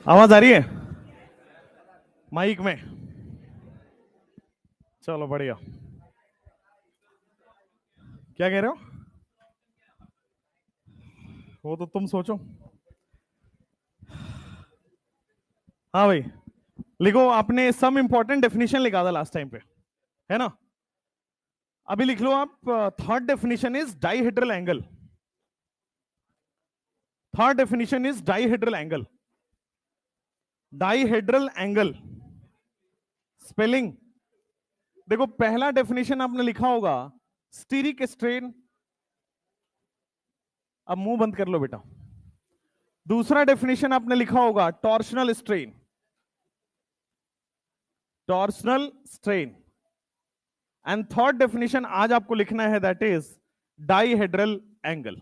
आवाज आ रही है माइक में? चलो बढ़िया। क्या कह रहे हो? वो तो तुम सोचो। हाँ भाई, लिखो। आपने सम इंपॉर्टेंट डेफिनेशन लिखा था लास्ट टाइम पे, है ना? अभी लिख लो आप। Third definition is dihedral angle. Third definition is dihedral angle. Dihedral angle spelling देखो। पहला डेफिनेशन आपने लिखा होगा स्टीरिक स्ट्रेन। अब मुंह बंद कर लो बेटा। दूसरा डेफिनेशन आपने लिखा होगा torsional strain. Torsional strain. And third definition आज आपको लिखना है, that is dihedral angle.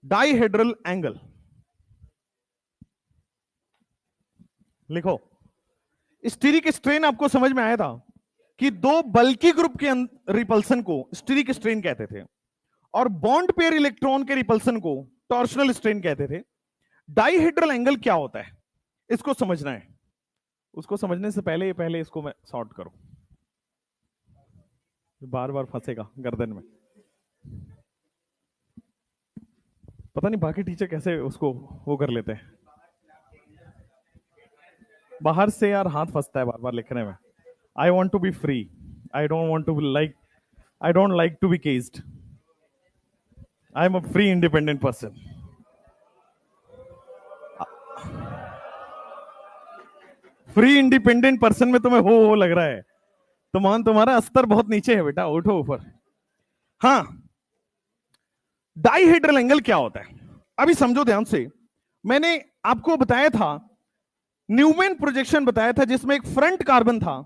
Dihedral angle लिखो। स्टीरिक स्ट्रेन आपको समझ में आया था कि दो बल्की ग्रुप के रिपल्सन को स्टीरिक स्ट्रेन कहते थे और बॉन्ड पेयर इलेक्ट्रॉन के रिपल्सन को टॉर्शनल स्ट्रेन कहते थे। डाइहेड्रल एंगल क्या होता है, इसको समझना है। उसको समझने से पहले इसको मैं सॉर्ट करो। बार बार फंसेगा गर्दन में। पता नहीं बाकी टीचर कैसे उसको वो कर लेते हैं। बाहर से यार हाथ फंसता है बार बार लिखने में। I want to be free. I don't want to be like I don't like to be caged. I am a free independent person. Free independent person में तुम्हें हो लग रहा है। तुम्हारा स्तर बहुत नीचे है बेटा, उठो ऊपर। हाँ, डाइहेड्रल एंगल क्या होता है अभी समझो ध्यान से। मैंने आपको बताया था, न्यूमैन प्रोजेक्शन बताया था, जिसमें एक फ्रंट कार्बन था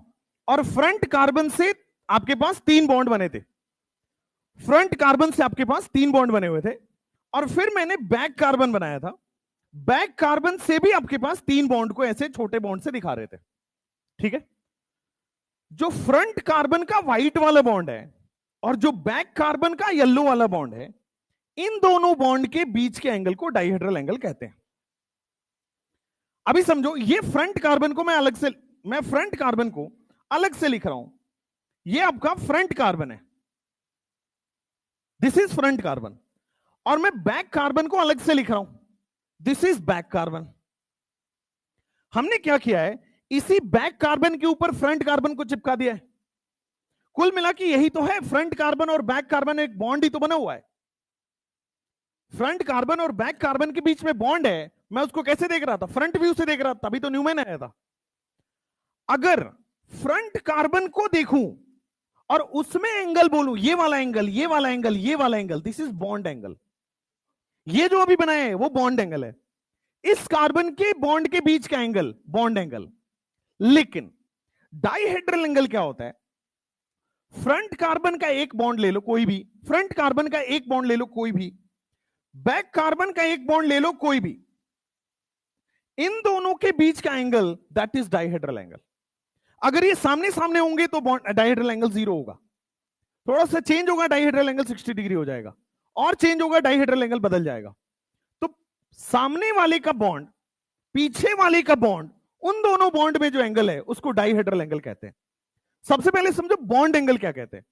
और फ्रंट कार्बन से आपके पास 3 बॉन्ड बने थे। फ्रंट कार्बन से आपके पास 3 बॉन्ड बने हुए थे और फिर मैंने बैक कार्बन बनाया था। बैक कार्बन से भी आपके पास 3 बॉन्ड को ऐसे छोटे बॉन्ड से दिखा रहे थे। ठीक है? जो फ्रंट कार्बन का व्हाइट वाला बॉन्ड है और जो बैक कार्बन का येलो वाला बॉन्ड है, इन दोनों बॉन्ड के बीच के एंगल को डाइहेड्रल एंगल कहते हैं। अभी समझो, ये फ्रंट कार्बन को मैं फ्रंट कार्बन को अलग से लिख रहा हूं। ये आपका फ्रंट कार्बन है, दिस इज फ्रंट कार्बन। और मैं बैक कार्बन को अलग से लिख रहा हूं, दिस इज बैक कार्बन। हमने क्या किया है, इसी बैक कार्बन के ऊपर फ्रंट कार्बन को चिपका दिया है। कुल मिला के यही तो है, फ्रंट कार्बन और बैक कार्बन एक बॉन्ड ही तो बना हुआ है। फ्रंट कार्बन और बैक कार्बन के बीच में बॉन्ड है। मैं उसको कैसे देख रहा था? फ्रंट व्यू से देख रहा था, तभी तो न्यूमैन आया था। अगर फ्रंट कार्बन को देखूं और उसमें एंगल बोलूं, ये वाला एंगल, ये वाला एंगल, ये वाला angle, this is bond angle. ये जो अभी बनाया है वो बॉन्ड एंगल है। इस कार्बन के बॉन्ड के बीच का एंगल बॉन्ड एंगल। लेकिन डाइहेड्रल एंगल क्या होता है? फ्रंट कार्बन का एक बॉन्ड ले लो कोई भी, फ्रंट कार्बन का एक बॉन्ड ले लो कोई भी, बैक कार्बन का एक बॉन्ड ले लो कोई भी, इन दोनों के बीच का angle that is dihedral angle. अगर ये सामने सामने होंगे तो डाइहेड्रल एंगल 0 होगा। थोड़ा सा चेंज होगा, डाइहेड्रल एंगल 60 डिग्री हो जाएगा, और चेंज होगा, डाइहेड्रल एंगल बदल जाएगा। तो सामने वाले का बॉन्ड, पीछे वाले का बॉन्ड, उन दोनों बॉन्ड में जो एंगल है उसको डाइहेड्रल एंगल कहते हैं। सबसे पहले समझो बॉन्ड एंगल क्या कहते हैं।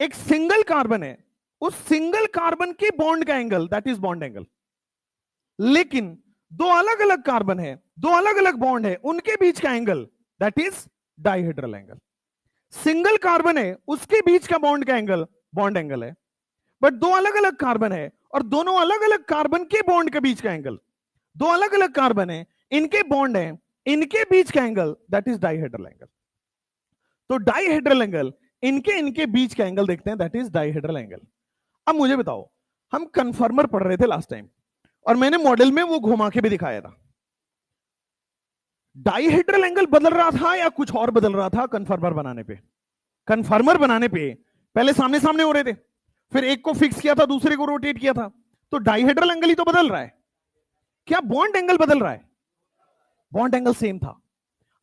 एक सिंगल कार्बन है, उस सिंगल कार्बन के बॉन्ड का angle that is bond angle. लेकिन दो अलग अलग कार्बन है, दो अलग अलग बॉन्ड है, उनके बीच का angle that is dihedral angle. Single carbon है, उसके बीच का बॉन्ड का एंगल बॉन्ड एंगल है। बट दो अलग अलग कार्बन है और दोनों अलग अलग कार्बन के बॉन्ड के बीच का एंगल, दो अलग अलग कार्बन है, इनके बॉन्ड है, इनके बीच का angle that is dihedral angle. तो डाइहेड्रल एंगल, इनके बीच का एंगल देखते हैं, दैट इज डाइहेड्रल एंगल। अब मुझे बताओ, हम कन्फर्मर पढ़ रहे थे लास्ट टाइम और मैंने मॉडल में वो घुमा के भी दिखाया था। डाइहेड्रल एंगल बदल रहा था या कुछ और बदल रहा था? कन्फर्मर बनाने पे, कन्फर्मर बनाने पे पहले सामने सामने हो रहे थे, फिर एक को फिक्स किया था, दूसरे को रोटेट किया था, तो डाइहेड्रल एंगल ही तो बदल रहा है। क्या बॉन्ड एंगल बदल रहा है? बॉन्ड एंगल सेम था।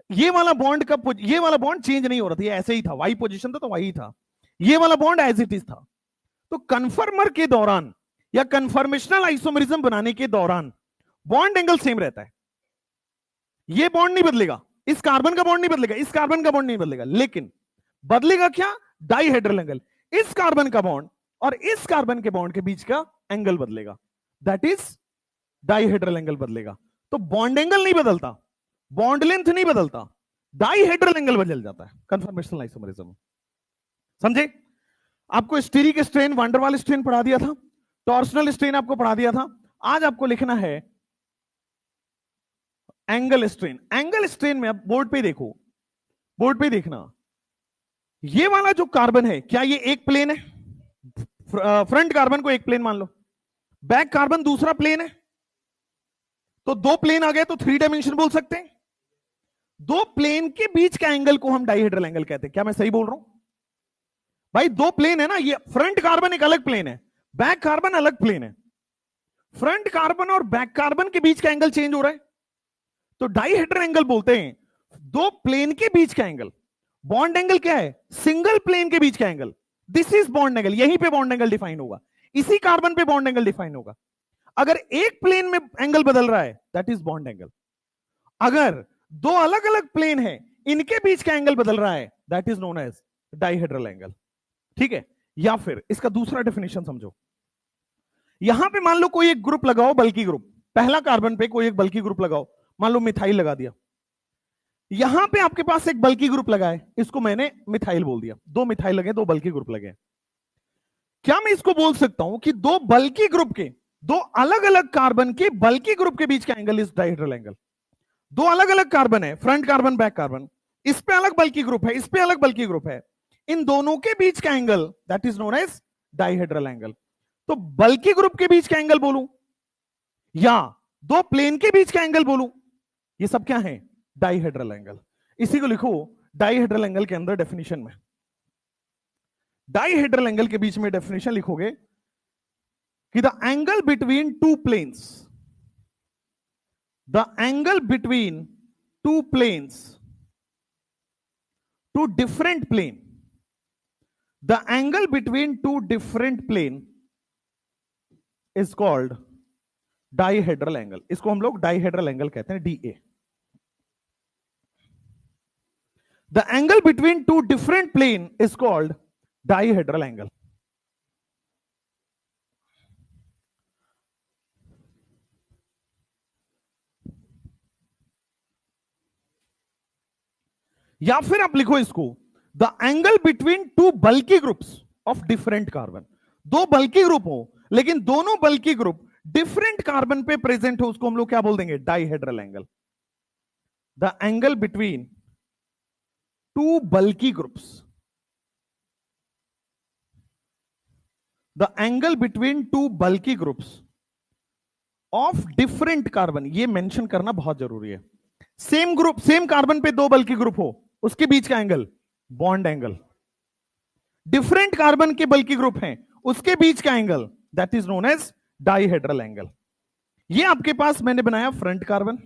ये वाला बॉन्ड का, ये वाला बॉन्ड चेंज नहीं हो रहा था, ये ऐसे ही था, वाई पोजीशन था तो वही था। ये वाला बॉन्ड एज इट इज था। तो कन्फर्मर के दौरान या कन्फर्मेशनल आइसोमरिज्म बनाने के दौरान बॉन्ड एंगल सेम रहता है। ये बॉन्ड नहीं बदलेगा, इस कार्बन का बॉन्ड नहीं बदलेगा, इस कार्बन का बॉन्ड नहीं बदलेगा, लेकिन बदलेगा क्या? Dihedral angle. इस कार्बन का बॉन्ड और इस कार्बन के बॉन्ड के बीच का एंगल बदलेगा, दैट इज डाइहेड्रल एंगल बदलेगा। तो बॉन्ड एंगल नहीं बदलता, बॉन्ड लेंथ नहीं बदलता, डाइहेड्रल एंगल बदल जाता है कन्फर्मेशनल आइसोमरिज्म। समझे? आपको स्टीरिक स्ट्रेन, वांडरवाल स्ट्रेन पढ़ा दिया था, टॉर्सनल स्ट्रेन आपको पढ़ा दिया था। आज आपको लिखना है एंगल स्ट्रेन। एंगल स्ट्रेन में आप बोर्ड पे देखो, बोर्ड पे देखना, ये वाला जो कार्बन है क्या ये एक प्लेन है? फ्रंट कार्बन को एक प्लेन मान लो, बैक कार्बन दूसरा प्लेन है, तो दो प्लेन आ गए तो 3 डायमेंशन बोल सकते हैं। दो प्लेन के बीच का एंगल को हम डाइहेड्रल एंगल कहते हैं। क्या मैं सही बोल रहा हूं भाई? दो प्लेन है ना, ये फ्रंट कार्बन एक अलग प्लेन है, बैक कार्बन अलग प्लेन है। फ्रंट कार्बन और बैक कार्बन के बीच का एंगल चेंज हो रहा है, तो डाइहेड्रल एंगल बोलते हैं दो प्लेन के बीच का एंगल। बॉन्ड एंगल क्या है? सिंगल प्लेन के बीच का angle, this is bond angle. यहीं पे बॉन्ड एंगल डिफाइन होगा, इसी कार्बन पे बॉन्ड एंगल डिफाइन होगा। अगर एक प्लेन में एंगल बदल रहा है दैट इज बॉन्ड एंगल। अगर दो अलग अलग प्लेन है, इनके बीच का एंगल बदल रहा है that is known as dihedral angle. ठीक है? या फिर इसका दूसरा डेफिनेशन समझो। यहां पे मान लो कोई एक ग्रुप लगाओ, बल्कि ग्रुप, पहला कार्बन पे कोई एक बल्कि ग्रुप लगाओ, मान लो मिथाइल लगा दिया। यहां पे आपके पास एक बल्कि ग्रुप लगा है, इसको मैंने मिथाइल बोल दिया। दो मिथाइल लगे, दो बल्कि ग्रुप लगे। क्या मैं इसको बोल सकता हूं कि दो बल्कि ग्रुप के, दो अलग अलग कार्बन के बल्कि ग्रुप के बीच का एंगल इज डाइहेड्रल एंगल? दो अलग अलग कार्बन है, फ्रंट कार्बन बैक कार्बन, इस पे अलग बल्कि ग्रुप है, इस पे अलग बल्कि ग्रुप है, इन दोनों के बीच का angle that is known as dihedral angle. तो बल्कि ग्रुप के बीच का एंगल बोलूं या दो प्लेन के बीच का एंगल बोलूं, ये सब क्या है? Dihedral angle. इसी को लिखो डाइहेड्रल एंगल के अंदर डेफिनेशन में। डाइहेड्रल एंगल के बीच में डेफिनेशन लिखोगे कि the angle between two planes, the angle between two planes, two different plane, the angle between two different plane is called dihedral angle. इसको हम लोग डाइहेड्रल एंगल कहते हैं, DA। The angle between two different plane is called dihedral angle. या फिर आप लिखो इसको the angle between two bulky groups of different carbon. दो बल्कि ग्रुप हो लेकिन दोनों बल्कि ग्रुप डिफरेंट कार्बन पे प्रेजेंट हो, उसको हम लोग क्या बोल देंगे? Dihedral angle. The angle between two bulky groups, the angle between two bulky groups of different carbon, ये मेंशन करना बहुत जरूरी है। सेम ग्रुप, सेम कार्बन पे दो बल्कि ग्रुप हो, उसके बीच का angle bond angle. Different carbon के बल्कि ग्रुप हैं, उसके बीच का angle that is known as dihedral angle. ये आपके पास मैंने बनाया फ्रंट कार्बन,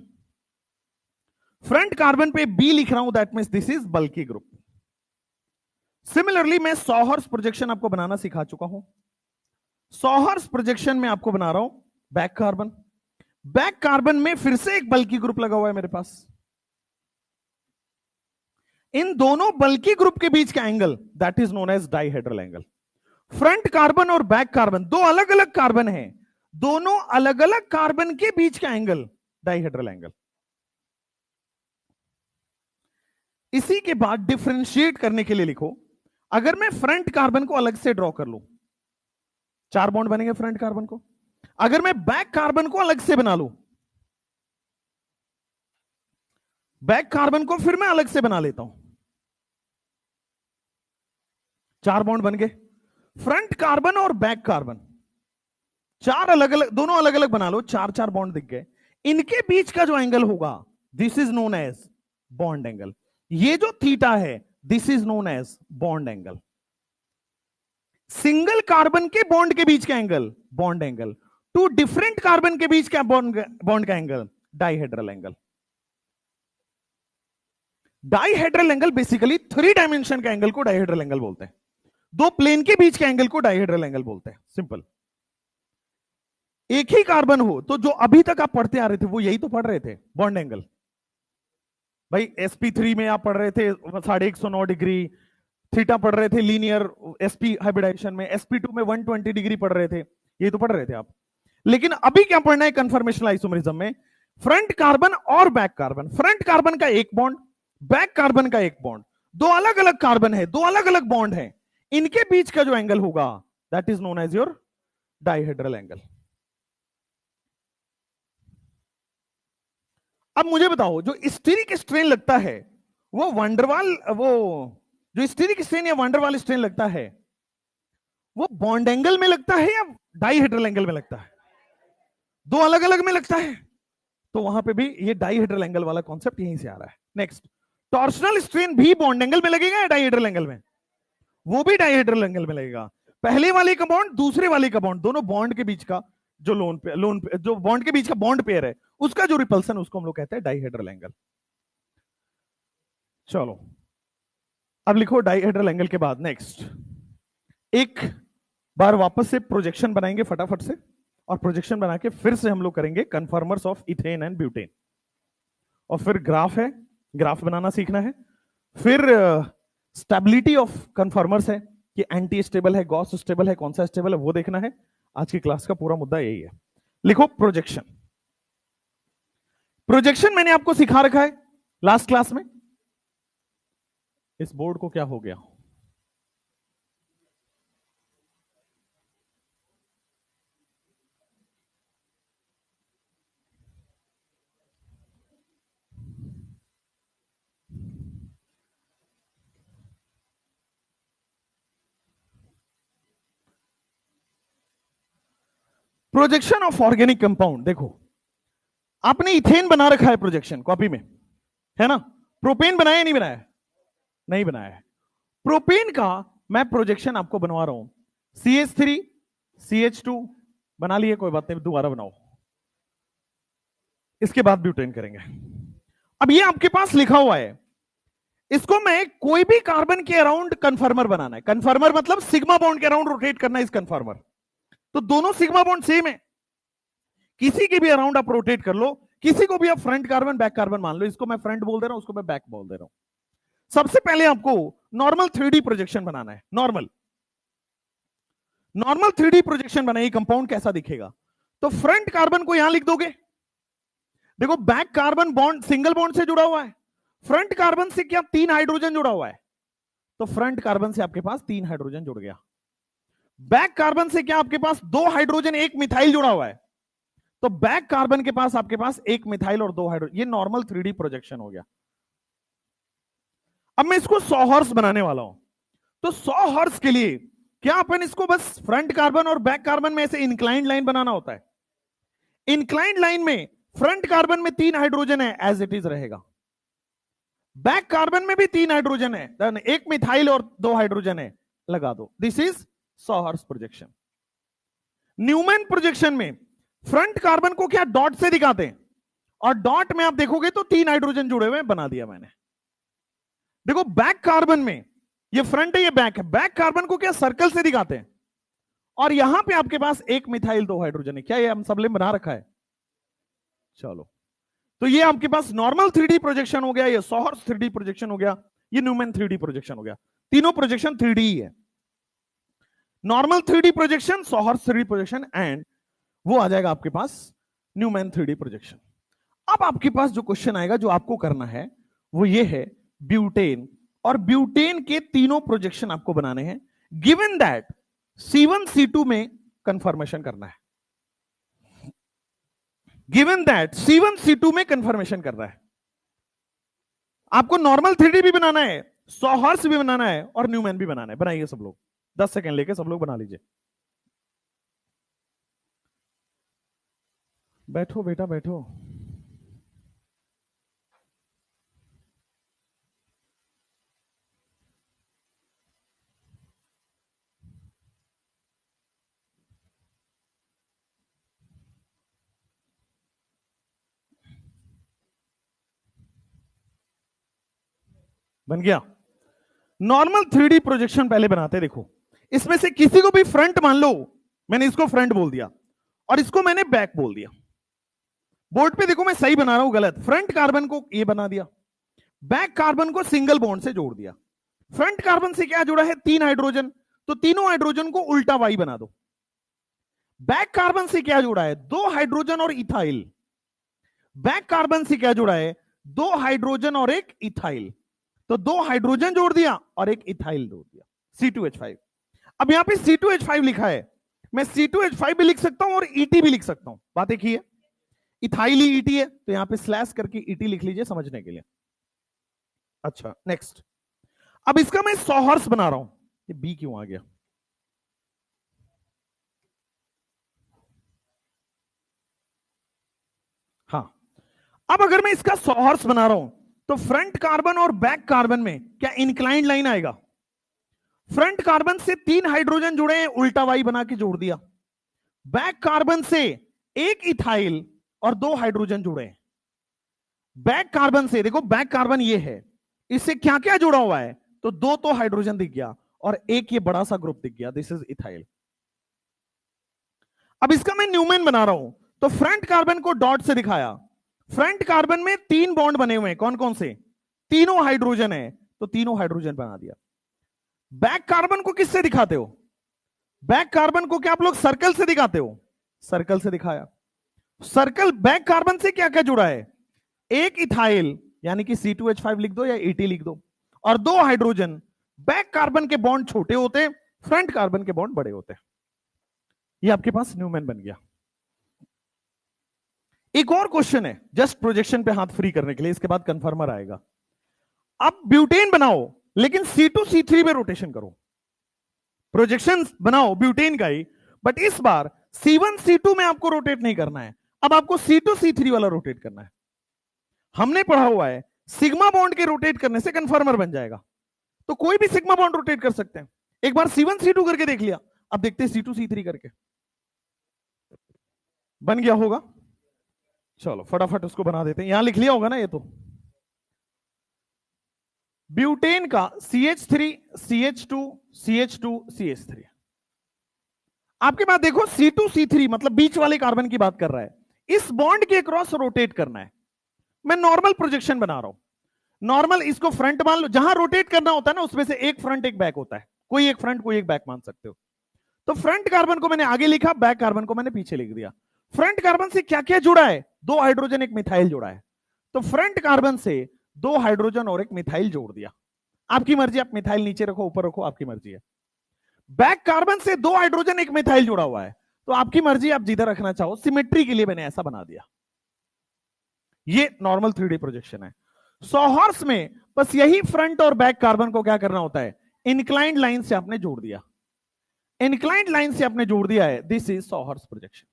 फ्रंट कार्बन पे B लिख रहा हूं, that means this is bulky group. Similarly मैं सॉहर्स प्रोजेक्शन आपको बनाना सिखा चुका हूं। सॉहर्स प्रोजेक्शन में आपको बना रहा हूं बैक कार्बन। बैक कार्बन में फिर से एक बल्कि ग्रुप लगा हुआ है मेरे पास। इन दोनों बल्कि ग्रुप के बीच का angle that is known as dihedral angle. Front carbon और बैक कार्बन दो अलग अलग कार्बन हैं, दोनों अलग अलग कार्बन के बीच का एंगल डाइहेड्रल एंगल। इसी के बाद डिफरेंशिएट करने के लिए लिखो, अगर मैं फ्रंट कार्बन को अलग से ड्रॉ कर लूं, 4 बॉन्ड बनेंगे फ्रंट कार्बन को। अगर मैं बैक कार्बन को अलग से बना लूं, बैक कार्बन को फिर मैं अलग से बना लेता हूं, 4 बॉन्ड बन गए। फ्रंट कार्बन और बैक कार्बन 4 अलग अलग, दोनों अलग अलग बना लो, 4 बॉन्ड दिख गए। इनके बीच का जो एंगल होगा this is known as bond angle. ये जो थीटा है this is known as bond angle. Single carbon के बॉन्ड के बीच का angle bond angle, two different carbon के बीच का बॉन्ड का angle dihedral angle. Dihedral angle basically 3 dimension का एंगल को डाइहेड्रल एंगल बोलते हैं, दो प्लेन के बीच के एंगल को डाइहेड्रल एंगल बोलते हैं, सिंपल। एक ही कार्बन हो तो जो अभी तक आप पढ़ते आ रहे थे वो यही तो पढ़ रहे थे, बॉन्ड एंगल। भाई sp3 में आप पढ़ रहे थे 109.5 डिग्री, थीटा पढ़ रहे थे लीनियर sp हाइब्रिडाइजेशन में, sp2 में 120 डिग्री पढ़ रहे थे, ये तो पढ़ रहे थे आप। लेकिन अभी क्या पढ़ना है कन्फर्मेशनल आइसोमरिज्म में? फ्रंट कार्बन और बैक कार्बन, फ्रंट कार्बन का एक बॉन्ड, बैक कार्बन का एक बॉन्ड, दो अलग अलग कार्बन है, दो अलग अलग बॉन्ड है, इनके बीच का जो एंगल होगा that is known as your dihedral angle. अब मुझे बताओ, जो स्टीरिक स्ट्रेन लगता है वो वंडरवाल, वो जो स्टीरिक स्ट्रेन या वंडरवाल स्ट्रेन लगता है वो बॉन्ड एंगल में लगता है या डाइहेड्रल एंगल में लगता है? दो अलग अलग में लगता है, तो वहां पे भी ये डाइहेड्रल एंगल वाला कॉन्सेप्ट यहीं से आ रहा है। नेक्स्ट, टॉर्शनल स्ट्रेन भी बॉन्ड एंगल में लगेगा या डाइहेड्रल एंगल में? वो भी डाइहेड्रल एंगल में लगेगा। पहले वाले का बॉन्ड, दूसरे वाले का बॉन्ड, दोनों बॉन्ड के बीच का जो जो बॉन्ड के बीच का बॉन्ड पेयर है उसका जो रिपल्सन, उसको हम लोग कहते हैं डाइहेड्रल एंगल। चलो अब लिखो डाइहेड्रल एंगल के बाद नेक्स्ट एक बार वापस से प्रोजेक्शन बनाएंगे फटाफट से, और प्रोजेक्शन बना के फिर से हम लोग करेंगे conformers of ethane and butane, और फिर ग्राफ है, ग्राफ बनाना सीखना है, फिर स्टेबिलिटी ऑफ कन्फर्मर्स है कि एंटी स्टेबल है, गॉस स्टेबल है, कौन सा स्टेबल है वो देखना है। आज की क्लास का पूरा मुद्दा यही है। लिखो प्रोजेक्शन। प्रोजेक्शन मैंने आपको सिखा रखा है लास्ट क्लास में। इस बोर्ड को क्या हो गया? Projection of organic compound. देखो आपने इथेन बना रखा है प्रोजेक्शन कॉपी में, है ना? प्रोपेन बनाया नहीं बनाया? नहीं बनाया है। प्रोपेन का मैं प्रोजेक्शन आपको बनवा रहा हूं। CH3 CH2 बना लिए, कोई बात नहीं, दोबारा बनाओ। इसके बाद ब्यूटेन करेंगे। अब ये आपके पास लिखा हुआ है, इसको मैं कोई भी कार्बन के अराउंड कन्फर्मर बनाना है। कन्फर्मर मतलब सिग्मा बॉन्ड के अराउंड रोटेट करना है इस कन्फर्मर। तो दोनों सिग्मा बॉन्ड सेम है, किसी के भी अराउंड आप रोटेट कर लो, किसी को भी आप फ्रंट कार्बन बैक कार्बन मान लो। इसको मैं फ्रंट बोल दे रहा हूं, उसको मैं बैक बोल दे रहा हूं। सबसे पहले आपको नॉर्मल 3D प्रोजेक्शन बनाना है। नॉर्मल 3D प्रोजेक्शन बनाइए, कंपाउंड कैसा दिखेगा। तो फ्रंट कार्बन को यहां लिख दोगे। देखो back carbon bond single bond से जुड़ा हुआ है, फ्रंट कार्बन से क्या 3 हाइड्रोजन जुड़ा हुआ है, तो फ्रंट कार्बन से आपके पास 3 हाइड्रोजन जुड़ गया। बैक कार्बन से क्या आपके पास 2 हाइड्रोजन 1 मिथाइल जुड़ा हुआ है, तो बैक कार्बन के पास आपके पास 1 मिथाइल और 2 हाइड्रोजन। ये नॉर्मल 3D प्रोजेक्शन हो गया। अब मैं इसको 100 हर्ट्ज बनाने वाला हूं, तो 100 हर्ट्ज के लिए क्या अपन इसको बस फ्रंट कार्बन और बैक कार्बन में ऐसे इंक्लाइंड लाइन बनाना होता है? इंक्लाइंड लाइन में फ्रंट कार्बन में 3 हाइड्रोजन है, एज इट इज रहेगा। बैक कार्बन में भी 3 हाइड्रोजन है, 1 मिथाइल और 2 हाइड्रोजन है, लगा दो। This is 100 hertz projection. Newman projection में फ्रंट कार्बन को क्या डॉट से दिखाते हैं, और डॉट में आप देखोगे तो 3 हाइड्रोजन जुड़े हुए, बना दिया मैंने। देखो बैक कार्बन में ये फ्रंट है ये बैक है, बैक कार्बन को क्या सर्कल से दिखाते हैं, और यहां पे आपके पास 1 मिथाइल 2 हाइड्रोजन है। क्या ये हम सबले बना रखा है? चलो, तो ये आपके पास नॉर्मल 3D प्रोजेक्शन हो गया, ये 100 हर्ट्ज 3D प्रोजेक्शन हो गया, ये न्यूमैन 3D प्रोजेक्शन हो गया। तीनों प्रोजेक्शन 3D ही है। Normal 3D projection, 100 hertz 3D projection, and वो आ जाएगा आपके पास न्यूमैन 3D प्रोजेक्शन। अब आपके पास जो क्वेश्चन आएगा, जो आपको करना है वो ये है ब्यूटेन, और ब्यूटेन के तीनों प्रोजेक्शन आपको बनाने हैं। गिवन दैट C1 C2 में कंफर्मेशन करना है, गिवन दैट C1 C2 में कंफर्मेशन करना है। आपको नॉर्मल 3D भी बनाना है, 100 हर्ट्ज भी बनाना है, और न्यूमैन भी बनाना है। बनाइए सब लोग, 10 सेकंड लेके सब लोग बना लीजिए। बैठो बेटा बैठो। बन गया? नॉर्मल 3D प्रोजेक्शन पहले बनाते हैं। देखो इसमें से किसी को भी फ्रंट मान लो, मैंने इसको फ्रंट बोल दिया, और इसको मैंने बैक बोल दिया। बोर्ड पे देखो मैं सही बना रहा हूं गलत, फ्रंट कार्बन को ये बना दिया, बैक कार्बन को सिंगल बॉन्ड से जोड़ दिया। फ्रंट कार्बन से क्या जुड़ा है, 3 हाइड्रोजन, तो तीनों हाइड्रोजन को उल्टा वाई बना दो। बैक कार्बन से क्या जुड़ा है, 2 हाइड्रोजन और इथाइल। बैक कार्बन से क्या जुड़ा है, 2 हाइड्रोजन और एक इथाइल, तो 2 हाइड्रोजन जोड़ दिया और एक इथाइल जोड़ दिया, C2H5। अब यहां पे C2H5 लिखा है, मैं C2H5 भी लिख सकता हूं और ET भी लिख सकता हूं। बात एक ही है, इथाइल ही ET है, तो यहां पे स्लैश करके ET लिख लीजिए समझने के लिए। अच्छा नेक्स्ट, अब इसका मैं सॉहर्स बना रहा हूं, ये बी क्यों आ गया, हाँ। अब अगर मैं इसका सॉहर्स बना रहा हूं तो फ्रंट कार्बन और बैक कार्बन में क्या इंक्लाइंड लाइन आएगा, फ्रंट कार्बन से 3 हाइड्रोजन जुड़े हैं, उल्टा वाई बना के जोड़ दिया। बैक कार्बन से एक इथाइल और 2 हाइड्रोजन जुड़े हैं। बैक कार्बन से देखो, बैक कार्बन ये है, इससे क्या क्या जुड़ा हुआ है, तो 2 तो हाइड्रोजन दिख गया और एक ये बड़ा सा ग्रुप दिख गया, दिस इज इथाइल। अब इसका मैं न्यूमेन बना रहा हूं, तो फ्रंट कार्बन को डॉट से दिखाया, फ्रंट कार्बन में 3 बॉन्ड बने हुए हैं, कौन कौन से, तीनों हाइड्रोजन है, तो तीनों हाइड्रोजन बना दिया। बैक कार्बन को किससे दिखाते हो, बैक कार्बन को क्या आप लोग सर्कल से दिखाते हो, सर्कल से दिखाया। सर्कल बैक कार्बन से क्या क्या जुड़ा है, एक इथाइल यानी कि C2H5 लिख दो या ET लिख दो, और 2 हाइड्रोजन। बैक कार्बन के बॉन्ड छोटे होते, फ्रंट कार्बन के बॉन्ड बड़े होते। ये आपके पास न्यूमेन बन गया। एक और क्वेश्चन है जस्ट प्रोजेक्शन पे हाथ फ्री करने के लिए, इसके बाद कंफर्मर आएगा। अब ब्यूटेन बनाओ लेकिन C2C3 में रोटेशन करो, प्रोजेक्शन बनाओ ब्यूटेन का ही, बट इस बार C1C2 में आपको रोटेट नहीं करना है, अब आपको C2C3 वाला रोटेट करना है। हमने पढ़ा हुआ है सिग्मा बॉन्ड के रोटेट करने से कंफर्मर बन जाएगा, तो कोई भी सिग्मा बॉन्ड रोटेट कर सकते हैं। एक बार C1C2 करके देख लिया, अब देखते हैं C2C3 करके, बन गया होगा। चलो फटाफट उसको बना देते हैं, यहां लिख लिया होगा ना ये तो। ब्यूटेन का CH3 CH2 CH2 CH3, आपके पास देखो C2C3 मतलब बीच वाले कार्बन की बात कर रहा है, इस बॉन्ड के क्रॉस रोटेट करना है। मैं नॉर्मल प्रोजेक्शन बना रहा हूं, नॉर्मल इसको फ्रंट मान लो, जहां रोटेट करना होता है ना उसमें से एक फ्रंट एक बैक होता है, कोई एक फ्रंट कोई एक बैक मान सकते हो। तो फ्रंट कार्बन को मैंने आगे लिखा, बैक कार्बन को मैंने पीछे लिख दिया। फ्रंट कार्बन से क्या क्या जुड़ा है, 2 हाइड्रोजन एक मिथाइल जुड़ा है, तो फ्रंट कार्बन से 2 हाइड्रोजन और एक मिथाइल जोड़ दिया। आपकी मर्जी, आप मिथाइल नीचे रखो ऊपर रखो, आपकी मर्जी है। बैक कार्बन से 2 हाइड्रोजन एक मिथाइल जुड़ा हुआ है, तो आपकी मर्जी, आप जिधर रखना चाहो, सिमेट्री के लिए मैंने ऐसा बना दिया। ये नॉर्मल 3D प्रोजेक्शन है। सॉहर्स में बस यही फ्रंट और बैक कार्बन को क्या करना होता है, इंक्लाइंड लाइन से आपने जोड़ दिया, इंक्लाइंड लाइन से आपने जोड़ दिया है, दिस इज सॉहर्स प्रोजेक्शन।